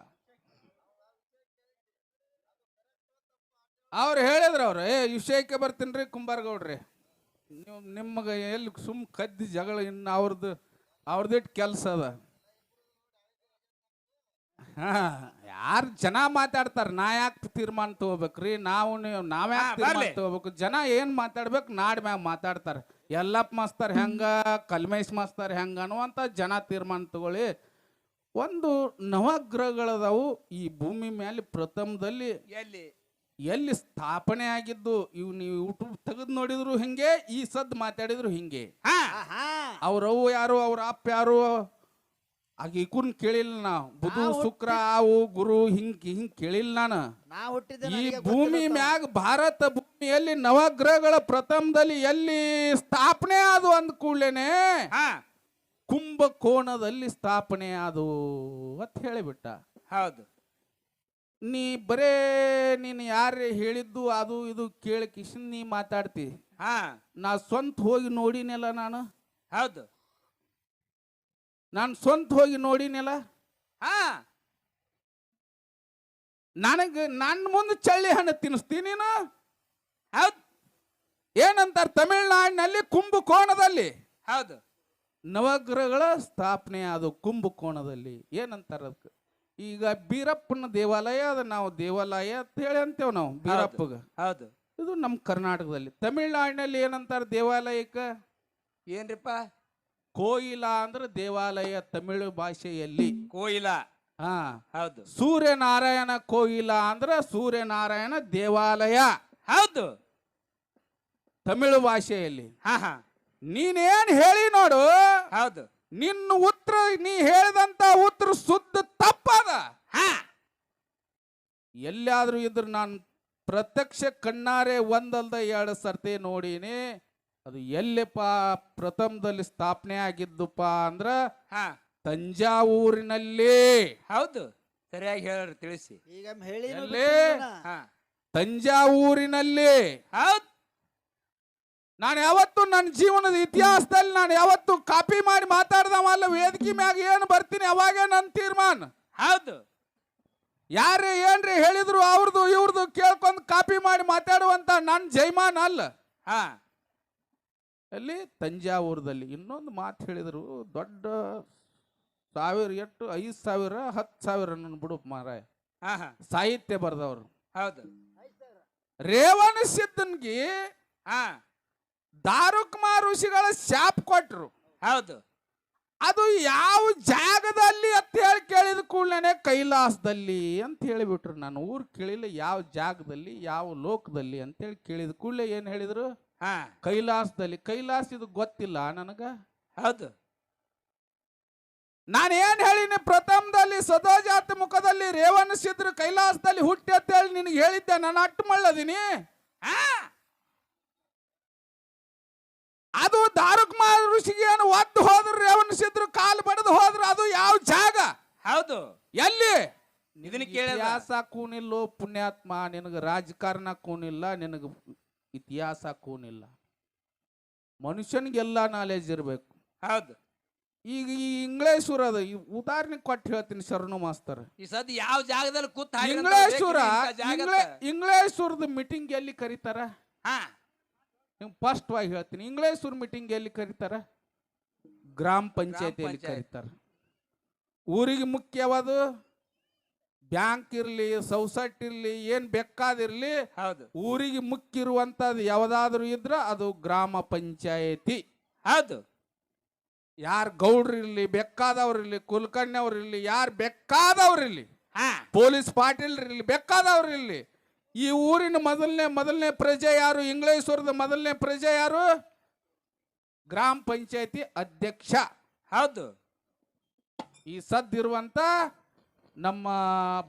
ಅವ್ರು ಹೇಳಿದ್ರು, ಅವ್ರು ವಿಷಯಕ್ಕೆ ಬರ್ತೀನಿ ಕುಂಬಾರಗೌಡ್ರಿ. ನೀವು ನಿಮಗೆ ಎಲ್ಲಿ ಕದ್ದಿ ಜಗಳ, ಇನ್ನು ಅವ್ರದಿಟ್ಟು ಕೆಲಸ ಅದ. ಯಾರು ಜನ ಮಾತಾಡ್ತಾರ, ನಾ ಯಾಕೆ ತೀರ್ಮಾನ ತಗೋಬೇಕ್ರಿ? ನಾವ್ಯಾಕೆ ತೀರ್ಮಾನ ತಗೋಬೇಕು? ಜನ ಏನ್ ಮಾತಾಡ್ಬೇಕು ನಾಡ್ ಮ್ಯಾಗ ಮಾತಾಡ್ತಾರ. ಯಲ್ಲಪ್ಪ ಮಾಸ್ತರ್ ಹೆಂಗ, ಕಲ್ಮೇಶ್ ಮಾಸ್ತರ್ ಹೆಂಗ ಅನ್ನುವಂತ ಜನ ತೀರ್ಮಾನ ತಗೊಳ್ಳಿ. ಒಂದು ನವಗ್ರಹಗಳದಾವು ಈ ಭೂಮಿ ಮೇಲೆ. ಪ್ರಥಮದಲ್ಲಿ ಎಲ್ಲಿ ಸ್ಥಾಪನೆ ಆಗಿದ್ದು ಇವ್ ನೀವು ಯೂಟ್ಯೂಬ್ ತೆಗೆದು ನೋಡಿದ್ರು ಹಿಂಗೆ, ಈ ಸದ್ ಮಾತಾಡಿದ್ರು ಹಿಂಗೆ. ಅವ್ರವ್ವ ಯಾರು, ಅವ್ರ ಅಪ್ಪ ಯಾರು, ಆಗ ಈಕೂನ್ ಕೇಳಿಲ್ಲ ನಾವು. ಬುಧು ಶುಕ್ರ ಆವು ಗುರು ಹಿಂಗ್ ಕೇಳಿಲ್ಲ ನಾನು. ಈ ಭೂಮಿ ಮ್ಯಾಗ ಭಾರತ ಭೂಮಿಯಲ್ಲಿ ನವಗ್ರಹಗಳ ಪ್ರಥಮದಲ್ಲಿ ಎಲ್ಲಿ ಸ್ಥಾಪನೆ ಆದು ಅಂದ ಕೂಡ್ಲೇನೆ ಕುಂಭಕೋಣದಲ್ಲಿ ಸ್ಥಾಪನೆ ಆದು ಅಂತ ಹೇಳಿಬಿಟ್ಟ. ಹೌದು. ನೀನು ಯಾರೇ ಹೇಳಿದ್ದು ಅದು ಇದು ಕೇಳಿ ಕಿಶನ್ ನೀ ಮಾತಾಡ್ತಿ. ನಾ ಸ್ವಂತ ಹೋಗಿ ನೋಡಿನೆಲ್ಲ ನಾನು. ಹೌದು, ನಾನು ಸ್ವಂತ ಹೋಗಿ ನೋಡಿನೆಲ್ಲ. ನನ್ನ ಮುಂದೆ ಚಳ್ಳಿ ಹಣ್ಣು ತಿನ್ನಿಸ್ತೀನಿ ನೀನು. ಹೌದು. ಏನಂತಾರೆ ತಮಿಳ್ನಾಡಿನಲ್ಲಿ ಕುಂಭಕೋಣದಲ್ಲಿ ಹೌದು ನವಗ್ರಹಗಳ ಸ್ಥಾಪನೆ ಅದು ಕುಂಭಕೋಣದಲ್ಲಿ. ಏನಂತಾರ ಅದಕ್ಕೆ? ಈಗ ಬೀರಪ್ಪನ ದೇವಾಲಯ ಅದ, ನಾವು ದೇವಾಲಯ ಅಂತ ಹೇಳಿ ಅಂತೇವ್ ನಾವು ಬೀರಪ್ಪಗ. ಹೌದು. ಇದು ನಮ್ಮ ಕರ್ನಾಟಕದಲ್ಲಿ. ತಮಿಳ್ನಾಡಿನಲ್ಲಿ ಏನಂತಾರ ದೇವಾಲಯಕ್ಕ? ಏನ್ರಿಪ್ಪ? ಕೋಯಿಲ ಅಂದ್ರೆ ದೇವಾಲಯ ತಮಿಳು ಭಾಷೆಯಲ್ಲಿ. ಕೋಯಿಲ. ಹೌದು. ಸೂರ್ಯನಾರಾಯಣ ಕೋಯಿಲ ಅಂದ್ರೆ ಸೂರ್ಯನಾರಾಯಣ ದೇವಾಲಯ. ಹೌದು, ತಮಿಳು ಭಾಷೆಯಲ್ಲಿ. ನೀನೇನ್ ಹೇಳಿ ನೋಡು. ಹೌದು. ನಿನ್ನ ಉತ್ತರ, ನೀ ಹೇಳಿದಂತ ಉತ್ತರ ಶುದ್ಧ ತಪ್ಪದ. ಎಲ್ಲಾದ್ರೂ ಇದ್ರ ನಾನು ಪ್ರತ್ಯಕ್ಷ ಕಣ್ಣಾರೆ ಒಂದಲ್ದ 2 ಸರ್ತಿ ನೋಡಿನಿ. ಅದು ಎಲ್ಲಪ್ಪ ಪ್ರಥಮದಲ್ಲಿ ಸ್ಥಾಪನೆ ಆಗಿದ್ದುಪ್ಪ ಅಂದ್ರ ತಂಜಾವೂರಿನಲ್ಲಿ. ಹೌದು, ಸರಿಯಾಗಿ ಹೇಳ್ರಿ, ತಿಳಿಸಿ. ಈಗ ಹೇಳಿ ತಂಜಾವೂರಿನಲ್ಲಿ. ಹೌದು. ನಾನು ಯಾವತ್ತು ನನ್ನ ಜೀವನದ ಇತಿಹಾಸದಲ್ಲಿ ನಾನು ಯಾವತ್ತು ಕಾಪಿ ಮಾಡಿ ಮಾತಾಡ್ದವಲ್ಲ. ವೇದಿಕೆ ಮ್ಯಾಗ ಏನು ಬರ್ತೀನಿ ಅವಾಗೇ ನನ್ನ ತೀರ್ಮಾನ. ಹೌದು. ಯಾರೇ ಏನ್ರಿ ಹೇಳಿದ್ರು ಅವ್ರದ್ದು ಇವ್ರದ್ದು ಕೇಳ್ಕೊಂಡು ಕಾಪಿ ಮಾಡಿ ಮಾತಾಡುವಂತ ನನ್ನ ಜೈಮಾನ್ ಅಲ್ಲ. ಅಲ್ಲಿ ತಂಜಾವೂರದಲ್ಲಿ ಇನ್ನೊಂದು ಮಾತು ಹೇಳಿದ್ರು. ದೊಡ್ಡ 1000 5,000 10,000 ನನ್ನ ಬಿಡು ಮಾರಾಯ. ಸಾಹಿತ್ಯ ಬರ್ದವ್ರು. ಹೌದು. ರೇವಣ ಸಿದ್ದನ್ಗೆ ದಾರುಕ್ಮಾರ್ ಋಷಿಗಳ ಶಾಪ್ ಕೊಟ್ರು. ಹೌದು. ಅದು ಯಾವ ಜಾಗದಲ್ಲಿ ಅಂತ ಹೇಳಿ ಕೇಳಿದ ಕೂಡಲೇ ಕೈಲಾಸದಲ್ಲಿ ಅಂತ ಹೇಳಿಬಿಟ್ರು. ನಾನು ಊರು ಕೇಳಿಲ್ಲ, ಯಾವ ಜಾಗದಲ್ಲಿ ಯಾವ ಲೋಕದಲ್ಲಿ ಅಂತೇಳಿ ಕೇಳಿದ ಕೂಡಲೇ ಏನ್ ಹೇಳಿದ್ರು? ಕೈಲಾಸದಲ್ಲಿ. ಕೈಲಾಸ ಇದು ಗೊತ್ತಿಲ್ಲ ನನಗ. ಹೌದು. ನಾನು ಏನ್ ಹೇಳಿನಿ? ಪ್ರಥಮದಲ್ಲಿ ಸದೋಜಾತ ಮುಖದಲ್ಲಿ ರೇವಣ ಸಿದ್ರು ಕೈಲಾಸದಲ್ಲಿ ಹುಟ್ಟಿ ಅಂತ ಹೇಳಿ ನಿನಗೆ ಹೇಳಿದ್ದೆ. ನಾನು ಅಟ್ಟು ಮಳ್ಳದೀನಿ. ಅದು ದಾರುಕ್ಮಾರ್ ಋಷಿಗೆ ಏನು ಒದ್ದು ಹೋದ್ರು, ರೇವಣ ಸಿದ್ರು ಕಾಲು ಬಡದು ಹೋದ್ರು. ಅದು ಯಾವ ಜಾಗ? ಹೌದು. ಎಲ್ಲಿ? ಇದನ್ನ ಕೇಳಿದ ಇತಿಹಾಸ ಕೂನಿಲ್ಲೋ ಪುಣ್ಯಾತ್ಮ. ನಿನಗೆ ರಾಜಕಾರಣ ಕೂನಿಲ್ಲ, ನಿನಗೆ ಇತಿಹಾಸ ಕೂನಿಲ್ಲ. ಮನುಷ್ಯನಿಗೆಲ್ಲ ನಾಲೆಜ್ ಇರಬೇಕು. ಹೌದು. ಈಗ ಈ ಇಂಗ್ಲೇಶ್ವರ ಅದ, ಉದಾಹರಣೆ ಕೊಟ್ಟು ಹೇಳ್ತೀನಿ ಶರಣು ಮಾಸ್ತರ್. ಈ ಸದ್ ಯಾವ ಜಾಗದಲ್ಲಿ ಕೂತ್ ಇಂಗ್ಲೇಶ್ವರದ ಮೀಟಿಂಗ್ ಎಲ್ಲಿ ಕರೀತಾರ? ನಿಮ್ಗೆ ಫಸ್ಟ್ವಾಗಿ ಹೇಳ್ತೀನಿ. ಇಂಗ್ಲೇಶ್ವರ ಮೀಟಿಂಗ್ ಎಲ್ಲಿ ಕರೀತಾರ? ಗ್ರಾಮ ಪಂಚಾಯತಿಯಲ್ಲಿ ಕರೀತಾರ. ಊರಿಗೆ ಮುಖ್ಯವಾದ ಬ್ಯಾಂಕ್ ಇರ್ಲಿ, ಸೊಸೈಟಿ ಇರ್ಲಿ, ಏನ್ ಬೇಕಾದಿರ್ಲಿ, ಊರಿಗೆ ಮುಖ್ಯ ಇರುವಂತದ್ದು ಯಾವ್ದಾದ್ರು ಇದ್ರ ಅದು ಗ್ರಾಮ ಪಂಚಾಯತಿ. ಹೌದು. ಯಾರು ಗೌಡ್ರು ಇರ್ಲಿ, ಬೇಕಾದವ್ರಿರ್ಲಿ, ಕುಲಕರ್ಣಿ ಅವ್ರಿರ್ಲಿ, ಯಾರು ಬೇಕಾದವ್ರಿರ್ಲಿ, ಪೊಲೀಸ್ ಪಾಟೀಲ್ ಇರ್ಲಿ, ಬೇಕಾದವ್ರಿರ್ಲಿ, ಈ ಊರಿನ ಮೊದಲನೇ ಪ್ರಜೆ ಯಾರು? ಇಂಗ್ಲೇಶ್ವರದ ಮೊದಲನೇ ಪ್ರಜೆ ಯಾರು? ಗ್ರಾಮ ಪಂಚಾಯತಿ ಅಧ್ಯಕ್ಷ. ಹೌದು. ಈ ಸದ್ದಿರುವಂತ ನಮ್ಮ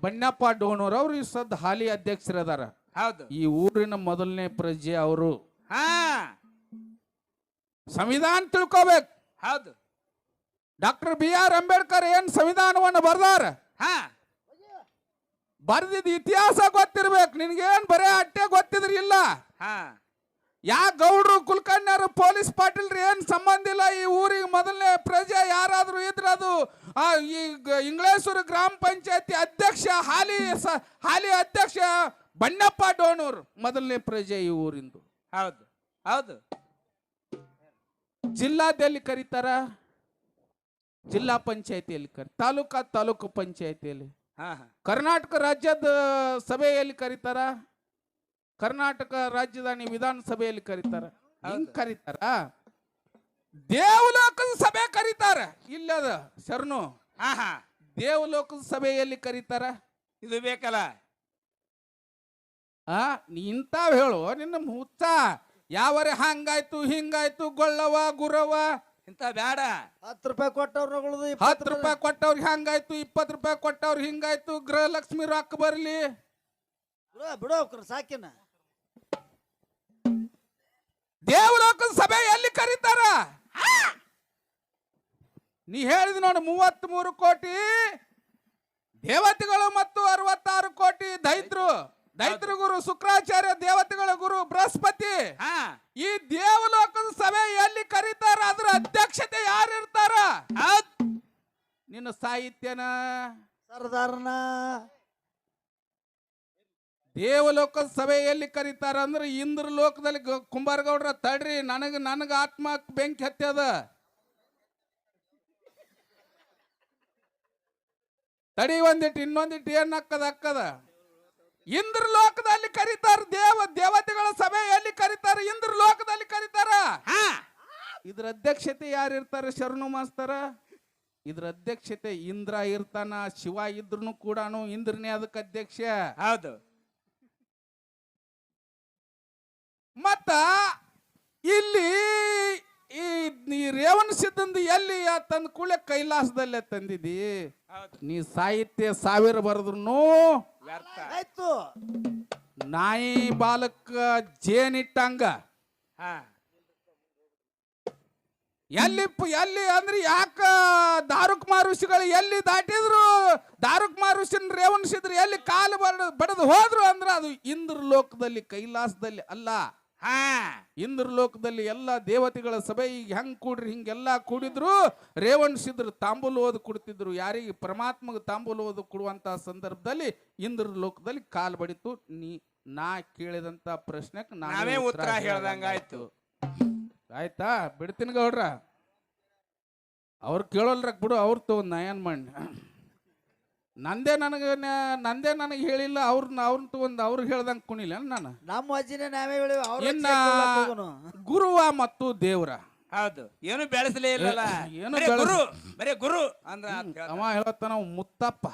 ಬಣ್ಣಪ್ಪ ಡೋಣೂರ್ ಅವ್ರು ಈ ಸದ್ ಹಾಲಿ ಅಧ್ಯಕ್ಷರದಾರ. ಹೌದು. ಈ ಊರಿನ ಮೊದಲನೇ ಪ್ರಜೆ ಅವರು. ಹಾ ಸಂವಿಧಾನ ತಿಳ್ಕೋಬೇಕು. ಹೌದು. ಡಾಕ್ಟರ್ BR ಅಂಬೇಡ್ಕರ್ ಏನ್ ಸಂವಿಧಾನವನ್ನು ಬರ್ದಾರ, ಹಾ ಬರ್ದಿದ್ ಇತಿಹಾಸ ಗೊತ್ತಿರ್ಬೇಕು. ನಿನ್ಗೇನ್ ಬರೇ ಅಟ್ಟೆ ಗೊತ್ತಿದ್ರಿ ಇಲ್ಲ. ಹಾ ಯಾ ಗೌಡ್ರು ಕುಲಕರ್ಣಿಯರು ಪೊಲೀಸ್ ಪಾಟೀಲ್ರಿ ಏನ್ ಸಂಬಂಧ ಇಲ್ಲ. ಈ ಊರಿಗೆ ಮೊದಲನೇ ಪ್ರಜೆ ಯಾರಾದ್ರೂ ಇದ್ರ ಅದು ಈ ಇಂಗ್ಲೇಶ್ವರ ಗ್ರಾಮ ಪಂಚಾಯತಿ ಅಧ್ಯಕ್ಷ ಹಾಲಿ ಅಧ್ಯಕ್ಷ ಬಣ್ಣಪ್ಪ ಡೋಣೂರ್ ಮೊದಲನೇ ಪ್ರಜೆ ಈ ಊರಿಂದು. ಹೌದು. ಹೌದು. ಜಿಲ್ಲಾದಲ್ಲಿ ಕರೀತಾರ, ಜಿಲ್ಲಾ ಪಂಚಾಯತಿಯಲ್ಲಿ ತಾಲೂಕು ಪಂಚಾಯತಿಯಲ್ಲಿ, ಹಾ ಹಾ ಕರ್ನಾಟಕ ರಾಜ್ಯದ ಸಭೆಯಲ್ಲಿ ಕರೀತಾರ, ಕರ್ನಾಟಕ ರಾಜಧಾನಿ ವಿಧಾನಸಭೆಯಲ್ಲಿ ಕರೀತಾರ. ಹಿಂಗ್ ಕರೀತಾರ. ದೇವಲೋಕದ ಸಭೆ ಕರೀತಾರ. ಇಲ್ಲದ ಶರಣು ಹಾ ಹಾ ದೇವಲೋಕದ ಸಭೆಯಲ್ಲಿ ಕರೀತಾರ. ಇದು ಬೇಕಲ್ಲ. ನೀ ಇಂತಾವ್ ಹೇಳು. ನಿನ್ನ ಹುಚ್ಚ ಯಾವರೆ ಹಂಗಾಯ್ತು ಹಿಂಗಾಯ್ತು ಗೊಳ್ಳವ ಗುರವ ಇಂತ ಬೇಡ. 10 ರೂಪಾಯಿ ಕೊಟ್ಟವ್ರು 10 ರೂಪಾಯಿ ಕೊಟ್ಟವ್ರಿಗೆ ಹಂಗಾಯ್ತು, 20 ರೂಪಾಯಿ ಕೊಟ್ಟವ್ರಿಗೆ ಹಿಂಗಾಯ್ತು, ಗೃಹಲಕ್ಷ್ಮಿ ರೊಕ್ಕ ಬರ್ಲಿ ಬಿಡೋಕ್ರ ಸಾಕಿನ. ದೇವಲೋಕದ ಸಭೆ ಎಲ್ಲಿ ಕರೀತಾರ? ನೀ ಹೇಳಿದ ನೋಡು 33 ಕೋಟಿ ದೇವತೆಗಳು ಮತ್ತು 66 ಕೋಟಿ ದೈತ್ರ ಗುರು ಶುಕ್ರಾಚಾರ್ಯ, ದೇವತೆಗಳ ಗುರು ಬೃಹಸ್ಪತಿ. ಈ ದೇವಲೋಕದ ಸಭೆ ಎಲ್ಲಿ ಕರೀತಾರ? ಅದ್ರ ಅಧ್ಯಕ್ಷತೆ ಯಾರು ಇರ್ತಾರ? ನಿನ್ನ ಸಾಹಿತ್ಯನ ಸರ್ದಾರನ ದೇವಲೋಕದ ಸಭೆ ಎಲ್ಲಿ ಕರೀತಾರ ಅಂದ್ರೆ ಇಂದ್ರ ಲೋಕದಲ್ಲಿ ಕುಂಬಾರಗೌಡ್ರ ತಡ್ರಿ, ನನಗ ಆತ್ಮ ಬೆಂಕಿ ಹತ್ಯದ. ತಡಿ ಒಂದಿಟ್ಟು ಇನ್ನೊಂದಿಟ್ಟು ಏನ್ ಅಕ್ಕದ ಇಂದ್ರ ಲೋಕದಲ್ಲಿ ಕರೀತಾರ. ದೇವತೆಗಳ ಸಭೆ ಎಲ್ಲಿ ಕರೀತಾರ? ಇಂದ್ರ ಲೋಕದಲ್ಲಿ ಕರೀತಾರ. ಇದ್ರ ಅಧ್ಯಕ್ಷತೆ ಯಾರು ಇರ್ತಾರೆ ಶರಣು ಮಾಸ್ತರ? ಇದ್ರ ಅಧ್ಯಕ್ಷತೆ ಇಂದ್ರ ಇರ್ತಾನ. ಶಿವ ಇದ್ರೂ ಕೂಡ ಇಂದ್ರನೇ ಅದಕ್ಕೆ ಅಧ್ಯಕ್ಷ. ಹೌದು. ಮತ್ತ ಇಲ್ಲಿ ಈ ರೇವಣ ಸಿದ್ಧಂದು ಎಲ್ಲಿ ತಂದ ಕೂಳೆ ಕೈಲಾಸದಲ್ಲೇ ತಂದಿದಿ. ನೀ ಸಾಹಿತ್ಯ 1000 ಬರೆದ್ರು ಆಯ್ತು. ನಾಯಿ ಬಾಲಕ ಜೇನಿಟ್ಟಂಗ. ಎಲ್ಲಿ ಅಂದ್ರೆ ಯಾಕ ದಾರುಕ್ಮಾರ್ ಋಷಿಗಳು ಎಲ್ಲಿ ದಾಟಿದ್ರು, ದಾರುಕ್ಮಾರ್ ಋಷಿನ ರೇವಣಿಸಿದ್ರು, ಎಲ್ಲಿ ಕಾಲು ಬಡದು ಹೋದ್ರು ಅಂದ್ರೆ ಅದು ಇಂದ್ರ ಲೋಕದಲ್ಲಿ ಕೈಲಾಸದಲ್ಲಿ ಅಲ್ಲ. ಇಂದ್ರ ಲೋಕದಲ್ಲಿ ಎಲ್ಲ ದೇವತೆಗಳ ಸಭೆ ಈಗ ಹೆಂಗ್ ಕೂಡ್ರಿ ಹಿಂಗೆಲ್ಲ ಕೂಡಿದ್ರು. ರೇವಣಿಸಿದ್ರು, ತಾಂಬೂಲ ಓದು ಕೊಡ್ತಿದ್ರು. ಯಾರಿಗೆ? ಪರಮಾತ್ಮಗೆ ತಾಂಬೂಲ ಓದು ಕೊಡುವಂತ ಸಂದರ್ಭದಲ್ಲಿ ಇಂದ್ರ ಲೋಕದಲ್ಲಿ ಕಾಲ್ ಬಡಿತು. ನಾ ಕೇಳಿದಂತ ಪ್ರಶ್ನೆಗೆ ನಾವೇ ಉತ್ತರ ಹೇಳ್ದಂಗಾಯ್ತು. ಆಯ್ತಾ? ಬಿಡ್ತೀನಿ ಗೌಡ್ರ, ಅವ್ರು ಕೇಳೋಲ್ರ ಬಿಡು. ಅವ್ರು ತಗೊಂಡ್ ನಾ ಏನ್ ಮಾಡಿ, ನಂದೇ ನನಗೆ ಹೇಳಿಲ್ಲ. ಅವ್ರನ್ನ ತಗೊಂಡ್ ಅವ್ರಿಗೆ ಹೇಳ್ದಂಗ ಕುಣಿಲ್ಲ ನಾನು. ನಮ್ಮ ಅಜ್ಜಿನೇ ನಾವೇ ಹೇಳಿವಿ. ಇನ್ನ ಗುರುವ ಮತ್ತು ದೇವ್ರ. ಹೌದು. ಏನು ಬೆಳೆಸಲೇ ಇಲ್ಲ. ಏನು ಬರೇ ಗುರು ಅಂದ್ರ ಅವ ಹೇಳತ್ತಾನ ಮುತ್ತಪ್ಪ.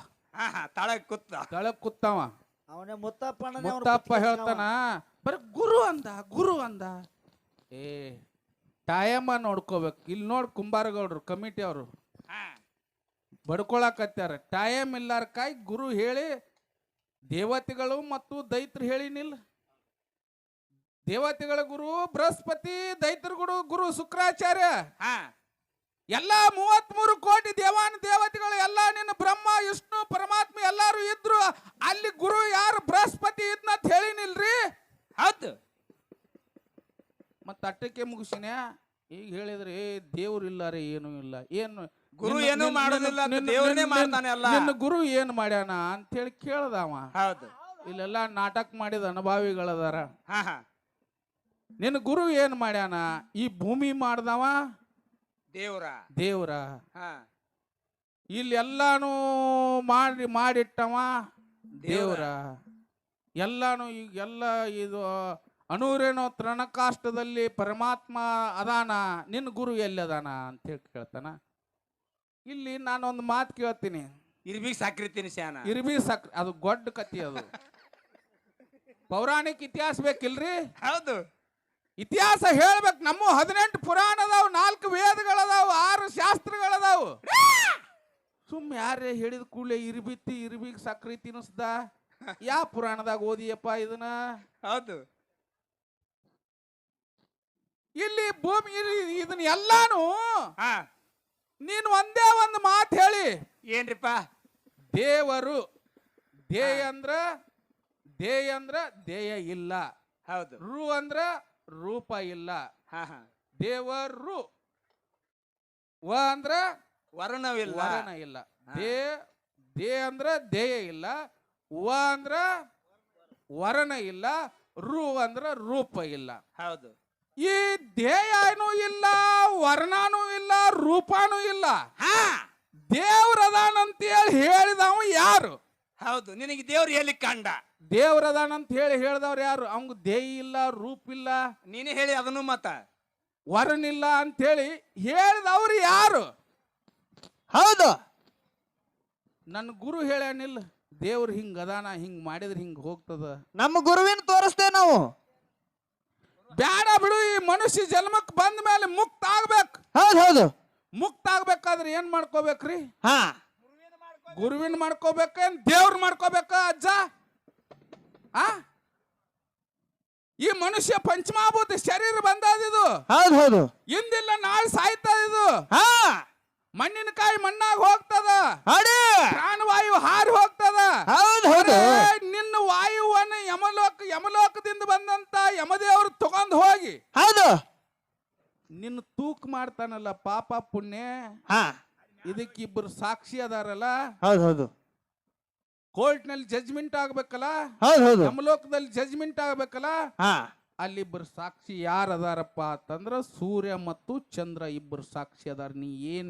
ತಳಗ್ ಕೂತ್ತವ ಅವನೇ ಮುತ್ತಪ್ಪ ಹೇಳ್ತಾನ ಬರೀ ಗುರು ಅಂದ. ಟೈಮ ನೋಡ್ಕೋಬೇಕು. ಇಲ್ಲಿ ನೋಡ್ ಕುಂಬಾರಗೌಡ್ರು ಕಮಿಟಿ ಅವರು ಬಡ್ಕೊಳಕತ್ಯಾರ. ಟೈಮ್ ಇಲ್ಲಾರ ಕಾಯಿ ಗುರು ಹೇಳಿ ದೇವತೆಗಳು ಮತ್ತು ದೈತ್ರು ಹೇಳಿನಿಲ್ಲ. ದೇವತೆಗಳ ಗುರು ಬೃಹಸ್ಪತಿ, ದೈತ್ರ ಗುರು ಶುಕ್ರಾಚಾರ್ಯ. ಎಲ್ಲಾ 33 ಕೋಟಿ ದೇವತೆಗಳು ಎಲ್ಲ ನಿನ್ನ ಬ್ರಹ್ಮ ವಿಷ್ಣು ಪರಮಾತ್ಮ ಎಲ್ಲಾರು ಇದ್ರು. ಅಲ್ಲಿ ಗುರು ಯಾರು? ಬೃಹಸ್ಪತಿ ಇದ್ನಂತ ಹೇಳಿನಿಲ್ರಿ. ಹೌದು. ಮತ್ತ ಅಟ್ಟಕ್ಕೆ ಮುಗಿಸಿನ ಈಗ ಹೇಳಿದ್ರೆ ದೇವ್ರು ಇಲ್ಲ ರೀ, ಏನು ಇಲ್ಲ. ಏನು ಗುರು ಏನು ಮಾಡೋದಿಲ್ಲ, ದೇವ್ರನೇ ಮಾಡ್ತಾನೆ ಅಲ್ಲ. ನಿನ್ನ ಗುರು ಏನ್ ಮಾಡ್ಯಾನ ಅಂತ ಹೇಳಿ ಕೇಳ್ದವ. ಹೌದು. ಇಲ್ಲೆಲ್ಲ ನಾಟಕ ಮಾಡಿದ ಅನುಭವಿಗಳದಾರ. ನಿನ್ನ ಗುರು ಏನ್ ಮಾಡ್ಯಾನ? ಈ ಭೂಮಿ ಮಾಡ್ದವ ದೇವ್ರ. ಇಲ್ಲಿ ಎಲ್ಲಾನು ಮಾಡಿಟ್ಟವ ದೇವ್ರ. ಎಲ್ಲಾನು ಈಗೆಲ್ಲ ಇದು ಅಣೂರೇನೋ ತೃಣಕಾಷ್ಟದಲ್ಲಿ ಪರಮಾತ್ಮ ಅದಾನ. ನಿನ್ನ ಗುರು ಎಲ್ಲಿ ಅದಾನ ಅಂತ ಹೇಳಿ ಕೇಳ್ತಾನ. ಇಲ್ಲಿ ನಾನೊಂದು ಮಾತು ಕೇಳ್ತೀನಿ. ಇರ್ಬಿ ಸಾಕ್ರಿತೀನಿ ಶಾನ. ಇರ್ಬಿ ಸಾಕ್ರಿ ಅದು ಗೊಡ್ಡ ಕತಿ. ಅದು ಪೌರಾಣಿಕ ಇತಿಹಾಸ ಬೇಕಿಲ್ರಿ? ಹೌದು. ಇತಿಹಾಸ ಹೇಳ್ಬೇಕು. ನಮ್ಮ 18 ಪುರಾಣ ಅದಾವು, 4 ವೇದಗಳದಾವು, 6 ಶಾಸ್ತ್ರಗಳದಾವು. ಸುಮ್ ಯಾರೇ ಹೇಳಿದ ಕೂಡಲೇ ಇರ್ಬಿಗ್ ಸಕ್ರಿ ತಿನ್ನಿಸ್ದ ಯಾವ ಪುರಾಣದಾಗ ಓದಿಯಪ್ಪ ಇದನ್ನ? ಹೌದು. ಇಲ್ಲಿ ಭೂಮಿ ಇದನ್ನ ಎಲ್ಲಾನು ಹಾ ನೀನು ಒಂದೇ ಒಂದು ಮಾತು ಹೇಳಿ. ಏನ್ರಿಪ್ಪ? ದೇವರು ಅಂದ್ರ ದೇಯ ಇಲ್ಲ. ಹೌದು. ರು ಅಂದ್ರ ರೂಪ ಇಲ್ಲ. ಹಾ ಹಾ. ದೇವರು ವ ಅಂದ್ರ ವರ್ಣವಿಲ್ಲ. ವರ್ಣ ಇಲ್ಲ. ದೇ ಅಂದ್ರ ದೇಯ ಇಲ್ಲ. ವ ಅಂದ್ರ ವರ್ಣ ಇಲ್ಲ. ರು ಅಂದ್ರ ರೂಪ ಇಲ್ಲ. ಹೌದು. ಈ ದೇಯನೂ ಇಲ್ಲ, ವರ್ಣನೂ ಇಲ್ಲ, ರೂಪನೂ ಇಲ್ಲ. ಹಾ ದೇವ್ರದಾನಂತ ಹೇಳಿದವ ಯಾರು? ಹೌದು. ನಿನಗೆ ದೇವ್ರು ಎಲ್ಲಿ ಕಂಡ? ದೇವ್ರದಾನಂತ ಹೇಳಿದವ್ರು ಯಾರು? ಅವಂಗ ದೇಯ ಇಲ್ಲ, ರೂಪ ಇಲ್ಲ, ನೀನೇ ಹೇಳಿ ಅದನ್ನು ಮತ್ತ ವರ್ಣ ಇಲ್ಲ ಅಂತ ಹೇಳಿ ಹೇಳಿದವ್ರು ಯಾರು? ಹೌದು. ನನ್ನ ಗುರು ಹೇಳ್ಯಾನಿಲ್ಲ, ದೇವ್ರು ಹಿಂಗ ಅದಾನ, ಹಿಂಗ್ ಮಾಡಿದ್ರೆ ಹಿಂಗ ಹೋಗ್ತದ. ನಮ್ಮ ಗುರುವಿನ ತೋರಿಸ್ತೇವೆ ನಾವು. ಬ್ಯಾಡ ಬಿಡು, ಈ ಮನುಷ್ಯ ಜನ್ಮಕ್ ಬಂದ ಮೇಲೆ ಮುಕ್ತ ಆಗ್ಬೇಕು. ಹೌದು. ಮುಕ್ತ ಆಗ್ಬೇಕಾದ್ರೆ ಏನ್ ಮಾಡ್ಕೋಬೇಕ್ರಿ? ಹಾ, ಗುರುವಿನ ಮಾಡ್ಕೋಬೇಕೇನ್ ದೇವ್ರ ಮಾಡ್ಕೋಬೇಕ ಅಜ್ಜ? ಆ ಈ ಮನುಷ್ಯ ಪಂಚಮಾಭೂತ ಶರೀರ ಬಂದದಿದು. ಹೌದು. ಇಂದಿಲ್ಲ ನಾಳೆ ಸಾಯ್ತದ ಇದು. ಹಾ, ಮಣ್ಣಿನಕಾಯಿ ಮಣ್ಣಾಗ ಹೋಗ್ತದ, ಪ್ರಾಣವಾಯು ಹಾರಿ ಹೋಗ್ತದ. ಹೌದು. ನಿನ್ನ ವಾಯುವನ್ನ ಯಮಲೋಕದಿಂದ ಬಂದಂತ ಯಮದೇವರು ತಗೊಂಡ್ ಹೋಗಿ ಹೌದು ನಿನ್ನ ತೂಕ ಮಾಡ್ತಾನಲ್ಲ, ಪಾಪ ಪುಣ್ಯ. ಹಾ, ಇದಕ್ಕಿಬ್ಬರು ಸಾಕ್ಷಿ ಅದಾರಲ್ಲ. ಹೌದು. ಕೋರ್ಟ್ ನಲ್ಲಿ ಜಜ್ಮೆಂಟ್ ಆಗ್ಬೇಕಲ್ಲ, ಹೌದು. ಯಮಲೋಕದಲ್ಲಿ ಜಜ್ಮೆಂಟ್ ಆಗ್ಬೇಕಲ್ಲ. ಹಾ, ಅಲ್ಲಿಬ್ಬರು ಸಾಕ್ಷಿ ಯಾರು ಅದಾರಪ್ಪ ಅಂತಂದ್ರ ಸೂರ್ಯ ಮತ್ತು ಚಂದ್ರ ಇಬ್ಬರು ಸಾಕ್ಷಿ ಅದಾರ. ನೀ ಏನ್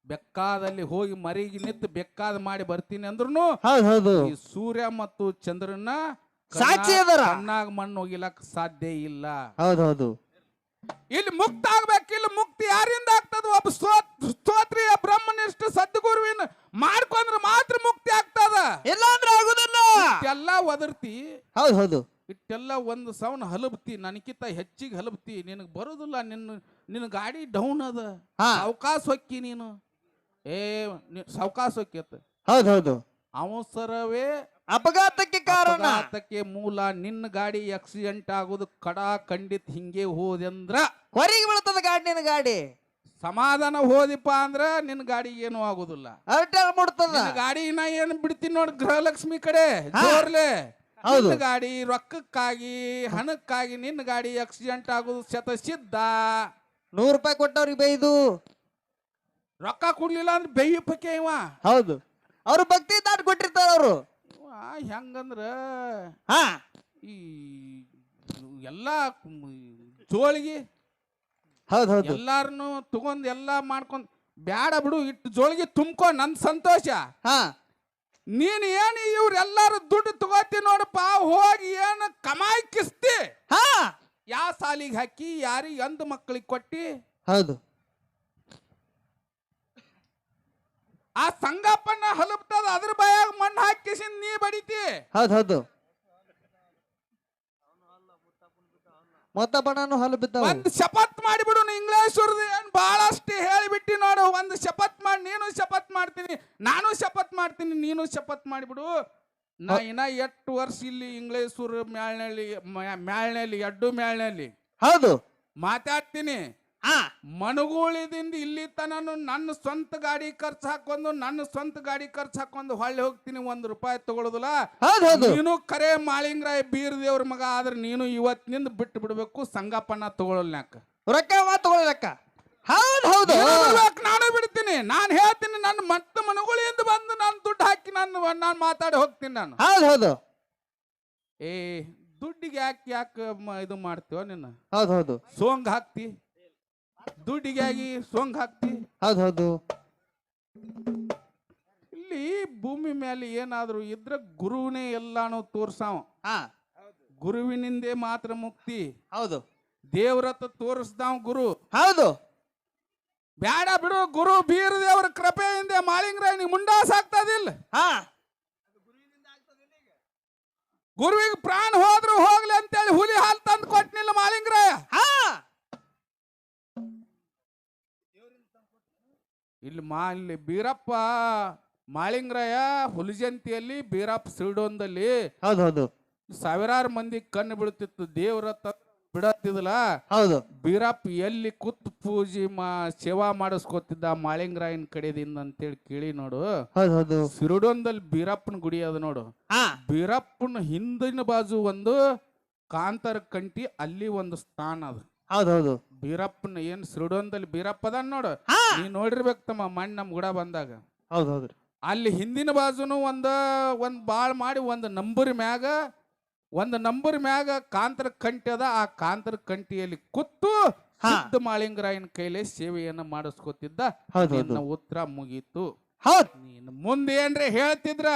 ಬೆಕ್ಕಾದಲ್ಲಿ ಹೋಗಿ ಮರಿಗೆ ನಿಂತು ಬೆಕ್ಕಾದ ಮಾಡಿ ಬರ್ತೀನಿ ಅಂದ್ರೂ ಹೌದು. ಈ ಸೂರ್ಯ ಮತ್ತು ಚಂದ್ರನ ಸಾಕ್ಷಿ ಅದಾರ. ಕಣ್ಣಾಗ ಮಣ್ಣು ಹೋಗಿಲಕ್ ಸಾಧ್ಯ ಇಲ್ಲ. ಹೌದು. ಇಲ್ಲಿ ಮುಕ್ತ ಆಗ್ಬೇಕು. ಇಲ್ಲಿ ಮುಕ್ತಿ ಯಾರಿಂದ ಆಗ್ತದ? ಒಬ್ಬ ಸ್ತೋತ್ರಿಯ ಬ್ರಹ್ಮನಿಷ್ಠ ಸದ್ಗುರುವಿನ ಮಾಡ್ಕೊಂಡ್ರೆ ಮಾತ್ರ ಮುಕ್ತಿ ಆಗ್ತದ, ಇಲ್ಲಾಂದ್ರೆ ಆಗುದಿಲ್ಲ. ಎಲ್ಲ ಒದರ್ತಿ. ಹೌದು. ಇಟ್ಟೆಲ್ಲ ಒಂದು ಸವನ್ ಹಲಬ್ತಿ, ನನಗಿಂತ ಹೆಚ್ಚಿಗೆ ಹಲಬ್ತಿ. ನಿನಗೆ ಬರೋದಿಲ್ಲ. ನಿನ್ನ ಗಾಡಿ ಡೌನ್ ಅದ, ಸಾವಕಾಶ ಹೊಕ್ಕಿ ನೀನು. ಸಾವಕಾಶ ಹೊಕ್ಕಿತ್ತ. ಹೌದು. ಅವಸರವೇ ಅಪಘಾತಕ್ಕೆ ಕಾರಣ. ಅಪಘಾತಕ್ಕೆ ಮೂಲ. ನಿನ್ನ ಗಾಡಿ ಆಕ್ಸಿಡೆಂಟ್ ಆಗೋದು ಖಂಡಿತ ಹಿಂಗೆ ಹೋದೆಂದ್ರ ಹೊರಗೆ ಬೀಳ್ತದ ಗಾಡಿ. ನಿನ್ನ ಗಾಡಿ ಸಮಾಧಾನ ಹೋದಿಪ್ಪ ಅಂದ್ರ ನಿನ್ನ ಗಾಡಿಗೆ ಏನು ಆಗುದಿಲ್ಲ. ಮುಡ್ತದ ಗಾಡಿ ನಾ ಏನ್ ಬಿಡ್ತೀನಿ ನೋಡಿ, ಗೃಹಲಕ್ಷ್ಮಿ ಕಡೆ ಜೋರ್ಲೆ. ನಿನ್ನ ಗಾಡಿ ರೊಕ್ಕಕ್ಕಾಗಿ ಹಣಕ್ಕಾಗಿ ನಿನ್ನ ಗಾಡಿ ಆಕ್ಸಿಡೆಂಟ್ ಆಗೋದು ಶತಸಿದ್ಧ. 100 ರೂಪಾಯಿ ಕೊಟ್ಟವ್ರಿಗೆ ಬೈದು ರೊಕ್ಕ ಕೊಡ್ಲಿಲ್ಲ ಅಂದ್ರೆ ಬೆಯ್ಯ ಪಕ್ಕೆ ಇವ. ಹೌದು. ಅವ್ರು ಭಕ್ತಿ ದಾಟ್ ಕೊಟ್ಟಿರ್ತಾರ. ಅವರು ಹೆಂಗಂದ್ರ ಈ ಎಲ್ಲಾ ಜೋಳಿಗೆ ಎಲ್ಲಾರನು ತಗೊಂಡ್ ಎಲ್ಲಾ ಮಾಡ್ಕೊಂಡ್ ಬ್ಯಾಡ ಬಿಡು, ಇಟ್ಟು ಜೋಳಿಗೆ ತುಂಬ್ಕೊ, ನನ್ ಸಂತೋಷ. ನೀನ್ ಏನ್ ಇವ್ರೆಲ್ಲಾರು ದುಡ್ಡು ತಗೋತಿ ನೋಡಪ್ಪ, ಹೋಗಿ ಏನ್ ಕಮಾಯಿ ಕಿಸ್ತಿ. ಯಾವ ಸಾಲಿಗೆ ಹಾಕಿ ಯಾರಿಗೆ ಅಂದ ಮಕ್ಕಳಿಗೆ ಕೊಟ್ಟಿ. ಹೌದು. ಆ ಸಂಗಪ್ಪನ ಹಲಬ್ತದ, ಅದ್ರ ಬಾಯಾಗ ಮಣ್ಣು ಹಾಕಿಸಿಂದ ನೀ ಬಡಿತಿ. ಹೌದು. ಮೊತ್ತಪ್ಪಣ್ಣನು ಹಲ್ಲು ಬಿದ್ದಾವ. ಒಂದ್ ಶಪತ್ ಮಾಡಿಬಿಡು. ಇಂಗ್ಲೇಶ್ವರದ ಏನ್ ಬಹಳಷ್ಟು ಹೇಳಿಬಿಟ್ಟಿ ನೋಡು. ಒಂದು ಶಪತ್ ಮಾಡಿ, ನೀನು ಶಪತ್ ಮಾಡ್ತೀನಿ, ನಾನು ಶಪತ್ ಮಾಡ್ತೀನಿ, ನೀನು ಶಪತ್ ಮಾಡಿಬಿಡು. ನಾ ಇನ್ನ 8 ವರ್ಷ ಇಲ್ಲಿ ಇಂಗ್ಲೇಶ್ವರ ಮ್ಯಾಳ್ನಲ್ಲಿ ಎಡ್ಡು ಮ್ಯಾಳ್ನಲ್ಲಿ ಹೌದು ಮಾತಾಡ್ತೀನಿ. ಮನಗೂಳಿದಿಂದ ಇಲ್ಲಿ ತನನು ನನ್ನ ಸ್ವಂತ ಗಾಡಿ ಖರ್ಚು ಹಾಕೊಂಡು ಹೊಳ್ಳಿ ಹೋಗ್ತೀನಿ. 1 ರೂಪಾಯಿ ತಗೊಳ್ಳೋದಿಲ್ಲ. ನೀನು ಕರೆ ಮಾಳಿಂಗರಾಯ ಬೀರ್ ದೇವ್ರ ಮಗ ಆದ್ರೆ ನೀನು ಇವತ್ತಿನಿಂದ ಬಿಟ್ಟು ಬಿಡ್ಬೇಕು. ಸಂಗಪ್ಪನ ತಗೊಳ್ಳಲ್ನಾಕ ರೊಕ್ಕ ತಗೊಳ್ಳಕ್ಕ. ಹೌದು. ನಾನು ಬಿಡ್ತೀನಿ. ನಾನು ಹೇಳ್ತೀನಿ, ನನ್ನ ಮತ್ತೆ ಮನಗುಳಿಯಿಂದ ಬಂದು ನಾನು ದುಡ್ಡು ಹಾಕಿ ನಾನು ಮಾತಾಡಿ ಹೋಗ್ತೀನಿ. ನಾನು ಹೌದು. ದುಡ್ಡಿಗೆ ಯಾಕೆ ಇದು ಮಾಡ್ತೀವ ನಿನ್ನ? ಹೌದು. ಸೋಂಗ್ ಹಾಕ್ತಿ, ದುಡ್ಡಿಗಾಗಿ ಸೋಂಗ್ ಹಾಕ್ತಿ. ಹೌದು. ಇಲ್ಲಿ ಭೂಮಿ ಮೇಲೆ ಏನಾದ್ರು ಇದ್ರ ಗುರುವಿನೇ ಎಲ್ಲಾನು ತೋರ್ಸಾವ. ಗುರುವಿನಿಂದೇ ಮಾತ್ರ ಮುಕ್ತಿ. ಹೌದು. ದೇವ್ರತ್ತ ತೋರಿಸ್ದಾವ್ ಗುರು. ಹೌದು. ಬ್ಯಾಡ ಬಿಡು, ಗುರು ಬೀರ ದೇವ್ರ ಕೃಪೆಯಿಂದ ಮಾಳಿಂಗರಾಯ ನೀ ಮುಂಡಾಸ್ ಆಗ್ತದಿಲ್ಲ. ಗುರುವಿಗೆ ಪ್ರಾಣ ಹೋದ್ರು ಹೋಗ್ಲಿ ಅಂತೇಳಿ ಹುಲಿ ಹಾಲು ತಂದು ಕೊಟ್ನಿಲ್ಲ ಮಾಳಿಂಗರಾಯ. ಇಲ್ಲಿ ಬೀರಪ್ಪ ಮಾಳಿಂಗರಾಯ ಹುಲಿಜಂತಿಯಲ್ಲಿ ಬೀರಪ್ಪ ಸಿಡೋಂದಲ್ಲಿ ಹೌದು ಹೌದು ಸಾವಿರಾರು ಮಂದಿ ಕಣ್ಣು ಬೀಳ್ತಿತ್ತು ದೇವ್ರ ಬಿಡತ್ತಿದಲ್ಲ. ಹೌದು ಬೀರಪ್ಪ ಎಲ್ಲಿ ಕೂತ್ ಪೂಜೆ ಸೇವಾ ಮಾಡಿಸ್ಕೊತಿದ್ದ ಮಾಳಿಂಗರಾಯನ್ ಕಡೆದಿಂದ ಅಂತೇಳಿ ಕೇಳಿ ನೋಡು. ಹೌದು ಹೌದು ಸಿರುಡೊಂದಲ್ಲಿ ಬೀರಪ್ಪನ ಗುಡಿ ಅದ ನೋಡು. ಹಾ ಬೀರಪ್ಪನ ಹಿಂದಿನ ಬಾಜು ಒಂದು ಕಾಂತರ ಕಂಟಿ, ಅಲ್ಲಿ ಒಂದು ಸ್ಥಾನ ಅದ. ಹೌದು ಹೌದು ಬೀರಪ್ಪನ ಏನ್ ಸಿರುಡೊಂದಲ್ಲಿ ಬೀರಪ್ಪ ಅದ ನೋಡು. ಹಾ ನೀ ನೋಡಿರ್ಬೇಕು ತಮ್ಮ ಮಣ್ಣು ನಮ್ ಗುಡ ಬಂದಾಗ. ಹೌದು ಹೌದ್ರಿ ಅಲ್ಲಿ ಹಿಂದಿನ ಬಾಜುನು ಒಂದ್ ಬಾಳ್ ಮಾಡಿ ಒಂದು ನಂಬರ್ ಮ್ಯಾಗ ಕಾಂತರ ಕಂಟಿ ಅದ. ಆ ಕಾಂತರ ಕಂಟಿಯಲ್ಲಿ ಕೂತು ಸಿದ್ಧ ಮಾಳಿಂಗರಾಯನ ಕೈಲೇ ಸೇವೆಯನ್ನ ಮಾಡಿಸ್ಕೊತಿದ್ದ. ನಿನ್ನ ಉತ್ತರ ಮುಗೀತು. ಹೌದ್ ನೀನು ಮುಂದೆ ಏನ್ರೆ ಹೇಳ್ತಿದ್ರ,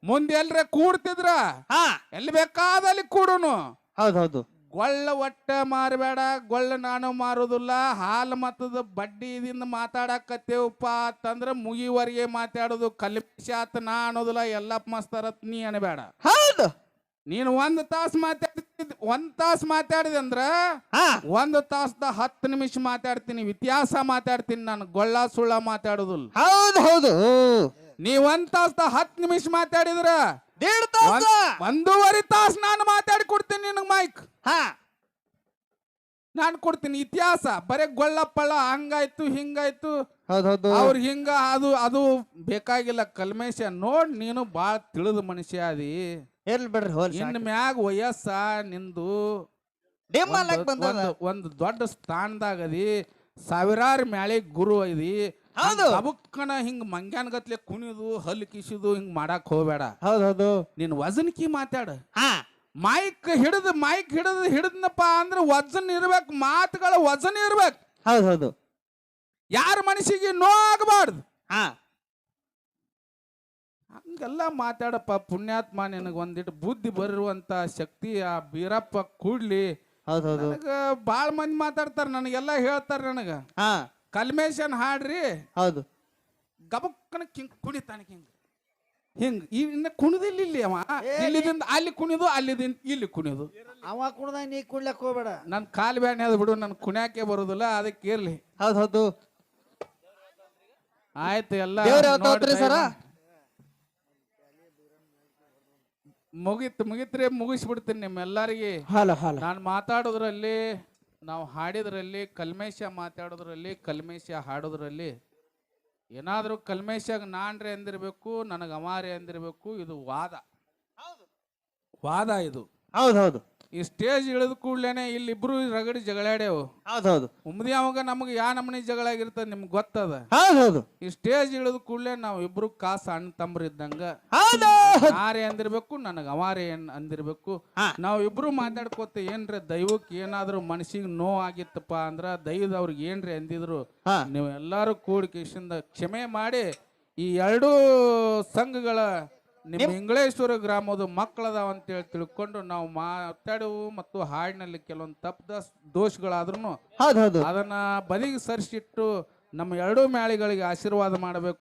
ಮುಂದೆ ಎಲ್ರೆ ಕೂಡ್ತಿದ್ರ, ಹಾ ಎಲ್ಲಿ ಬೇಕಾದಲ್ಲಿ ಕೂಡುನು. ಹೌದು ಹೌದು ಗೊಳ್ಳ ಒಟ್ಟ ಮಾರಬೇಡ. ಗೊಳ್ಳ ನಾನು ಮಾರುದಿಲ್ಲ. ಹಾಲು ಮತ್ತದ ಬಡ್ಡಿದಿಂದ ಮಾತಾಡಕತ್ತೇವಪ್ಪ ಅಂತಂದ್ರ ಮುಗಿವರೆಗೆ ಮಾತಾಡೋದು. ಕಲ್ಪಿಸಾತ ನಾ ಅನ್ನೋದಿಲ್ಲ. ಎಲ್ಲಪ್ಪ ಮಸ್ತಾರತ್ ನೀ ಅನ್ಬೇಡ. ಹೌದು ನೀನು ಒಂದ್ ತಾಸು ಮಾತಾಡಿದೆ ಅಂದ್ರ ಹಾ 1 ತಾಸದ 10 ನಿಮಿಷ ಮಾತಾಡ್ತೀನಿ. ವ್ಯತ್ಯಾಸ ಮಾತಾಡ್ತೀನಿ. ನಾನು ಗೊಳ್ಳ ಸುಳ್ಳ ಮಾತಾಡೋದಿಲ್ಲ. ಹೌದು ಹೌದು ನೀ 1 ತಾಸದ 10 ನಿಮಿಷ ಮಾತಾಡಿದ್ರ 1.5 ತಾಸ 1.5 ತಾಸು ನಾನು ಮಾತಾಡಿ ಕೊಡ್ತೀನಿ ನಿನಗ್ ಮೈಕ್. ಹಾ ನಾನು ಕೊಡ್ತೀನಿ. ಇತಿಹಾಸ ಬರೇ ಗೊಳ್ಳಪ್ಪಳ ಹಂಗಾಯ್ತು ಹಿಂಗಾಯ್ತು ಹೌದು ಹೌದು ಅವ್ರ ಹಿಂಗ ಅದು ಬೇಕಾಗಿಲ್ಲ. ಕಲ್ಮೇಶ ನೋಡ್, ನೀನು ಬಾಳ ತಿಳಿದ ಮನುಷ್ಯ ಅದಿ. ಎಲ್ಲಿ ಬಿಡ್ರಿ ಹೋಲ್ ಇನ್ ಮ್ಯಾಗ ವಯಸ್ಸ ನಿಂದು ಒಂದು ದೊಡ್ಡ ಸ್ಥಾನದಾಗದಿ. ಸಾವಿರಾರು ಮ್ಯಾಳೆ ಗುರು ಐದಿ. ಅಬಕ್ಕನ ಹಿಂಗ್ ಮಂಗ್ಯಾನ್ ಗತ್ಲೆ ಕುಣಿದು ಹಲ್ಲು ಕಿಸಿದು ಹಿಂಗ್ ಮಾಡಕ್ ಹೋಗ್ಬೇಡ. ಹೌದು ಹೌದು ನೀನ್ ವಜನ್ಕಿ ಮಾತಾಡ. ಹಾ ಮೈಕ್ ಹಿಡಿದ್ನಪ್ಪ ಅಂದ್ರೆ ವಜನ್ ಇರ್ಬೇಕು. ಮಾತುಗಳ ವಜನ್ ಇರ್ಬೇಕು. ಹೌದು ಹೌದು ಯಾರ ಮನಸ್ಸಿಗೆ ನೋವಾಗಬಾರ್ದು. ಹಾ ಹಂಗೆಲ್ಲ ಮಾತಾಡಪ್ಪ ಪುಣ್ಯಾತ್ಮ. ನಿನಗೆ ಒಂದಿಟ್ಟು ಬುದ್ಧಿ ಬರುವಂತ ಶಕ್ತಿ ಆ ಬೀರಪ್ಪ ಕೂಡ್ಲಿ. ಹೌದು ಹೌದು ನನಗ ಬಾಳ ಮಂದಿ ಮಾತಾಡ್ತಾರ, ನನಗೆಲ್ಲ ಹೇಳ್ತಾರ. ನನಗ ಹಾ ಕಲ್ಮೇಶನ್ ಹಾಡ್ರಿ ಹೌದು ಗಬಕ್ಕನ ಕುಣಿತಾನ ಹಿಂಗ್ ಇನ್ನ ಕುಣಿದಿಲ್ಲ. ಇಲ್ಲಿ ಅವ ಇಲ್ಲಿದಿಂದ ಅಲ್ಲಿ ಕುಣಿದು, ಅಲ್ಲಿದಿಂದ ಇಲ್ಲಿ ಕುಣಿದು. ಅವ ಕುಡ್ದ ನೀ ಕುಡ್ಲಕ್ ಹೋಗ್ಬೇಡ. ನನ್ ಕಾಲ್ ಬ್ಯಾನೆ ಅದ ಬಿಡು, ನನ್ ಕುಣ್ಯಾಕೆ ಬರುದಿಲ್ಲ. ಅದಕ್ಕೆ ಇರ್ಲಿ. ಹೌದು ಹೌದು ಆಯ್ತು. ಎಲ್ಲ ಸರ ಮುಗಿತ್ರಿ. ಮುಗಿಸ್ಬಿಡ್ತೀನಿ ನಿಮ್ಮೆಲ್ಲರಿಗೆ. ನಾನು ಮಾತಾಡೋದ್ರಲ್ಲಿ, ನಾವು ಹಾಡಿದ್ರಲ್ಲಿ, ಕಲ್ಮೇಶ ಮಾತಾಡೋದ್ರಲ್ಲಿ, ಕಲ್ಮೇಶ ಹಾಡೋದ್ರಲ್ಲಿ ಏನಾದ್ರೂ ಕಲ್ಮೇಶಾಗ ನಾನ್ರೆ ಅಂದಿರ್ಬೇಕು, ನನಗೆ ಅಮಾರೆ ಅಂದಿರ್ಬೇಕು. ಇದು ವಾದ ಇದು. ಹೌದು ಹೌದು ಈ ಸ್ಟೇಜ್ ಇಳಿದ ಕೂಡ್ಲೇನೆ ಇಲ್ಲಿಬ್ರು ರಗಡಿ ಜಗಳಾಡ್ಯಾವು. ಹೌದು ಹೌದು ಅವಾಗ ನಮ್ಗೆ ಯಾ ನಮನಿ ಜಗಳ ಆಗಿರ್ತದ ನಿಮ್ಗೆ ಗೊತ್ತದ. ಹೌದು ಹೌದು ಈ ಸ್ಟೇಜ್ ಇಳಿದ ಕೂಡ್ಲೆ ನಾವು ಇಬ್ರು ಕಾಸ ಅಣ್ಣ ತಮ್ಮರು ಇದ್ದಂಗ. ಯಾರೇ ಅಂದಿರ್ಬೇಕು, ನನಗ ಅವಾರೇ ಅಂದಿರ್ಬೇಕು. ನಾವ್ ಇಬ್ರು ಮಾತಾಡ್ಕೋತ ಏನ್ರಿ ದೈವಕ್ಕೆ ಏನಾದ್ರು ಮನಸ್ಸಿಗೆ ನೋವು ಆಗಿತ್ತಪ್ಪ ಅಂದ್ರ ದೈವದವ್ರಿಗೆ ಏನ್ರಿ ಅಂದಿದ್ರು ನೀವು ಎಲ್ಲಾರು ಕೂಡಿ ಕಿಶಿಂದ ಕ್ಷಮೆ ಮಾಡಿ ಈ 2 ಸಂಘಗಳ ನಿಮ್ಮ ಇಂಗಳೇಶ್ವರ ಗ್ರಾಮದ ಮಕ್ಕಳದಾವ ಅಂತೇಳಿ ತಿಳ್ಕೊಂಡು ನಾವು ಮಾತಾಡುವು. ಮತ್ತು ಹಾಡಿನಲ್ಲಿ ಕೆಲವೊಂದು ತಪ್ಪದ ದೋಷಗಳಾದ್ರೂ ಅದನ್ನ ಬದಿಗೆ ಸರಿಸಿಟ್ಟು ನಮ್ಮ 2 ಮ್ಯಾಳಿಗಳಿಗೆ ಆಶೀರ್ವಾದ ಮಾಡಬೇಕು.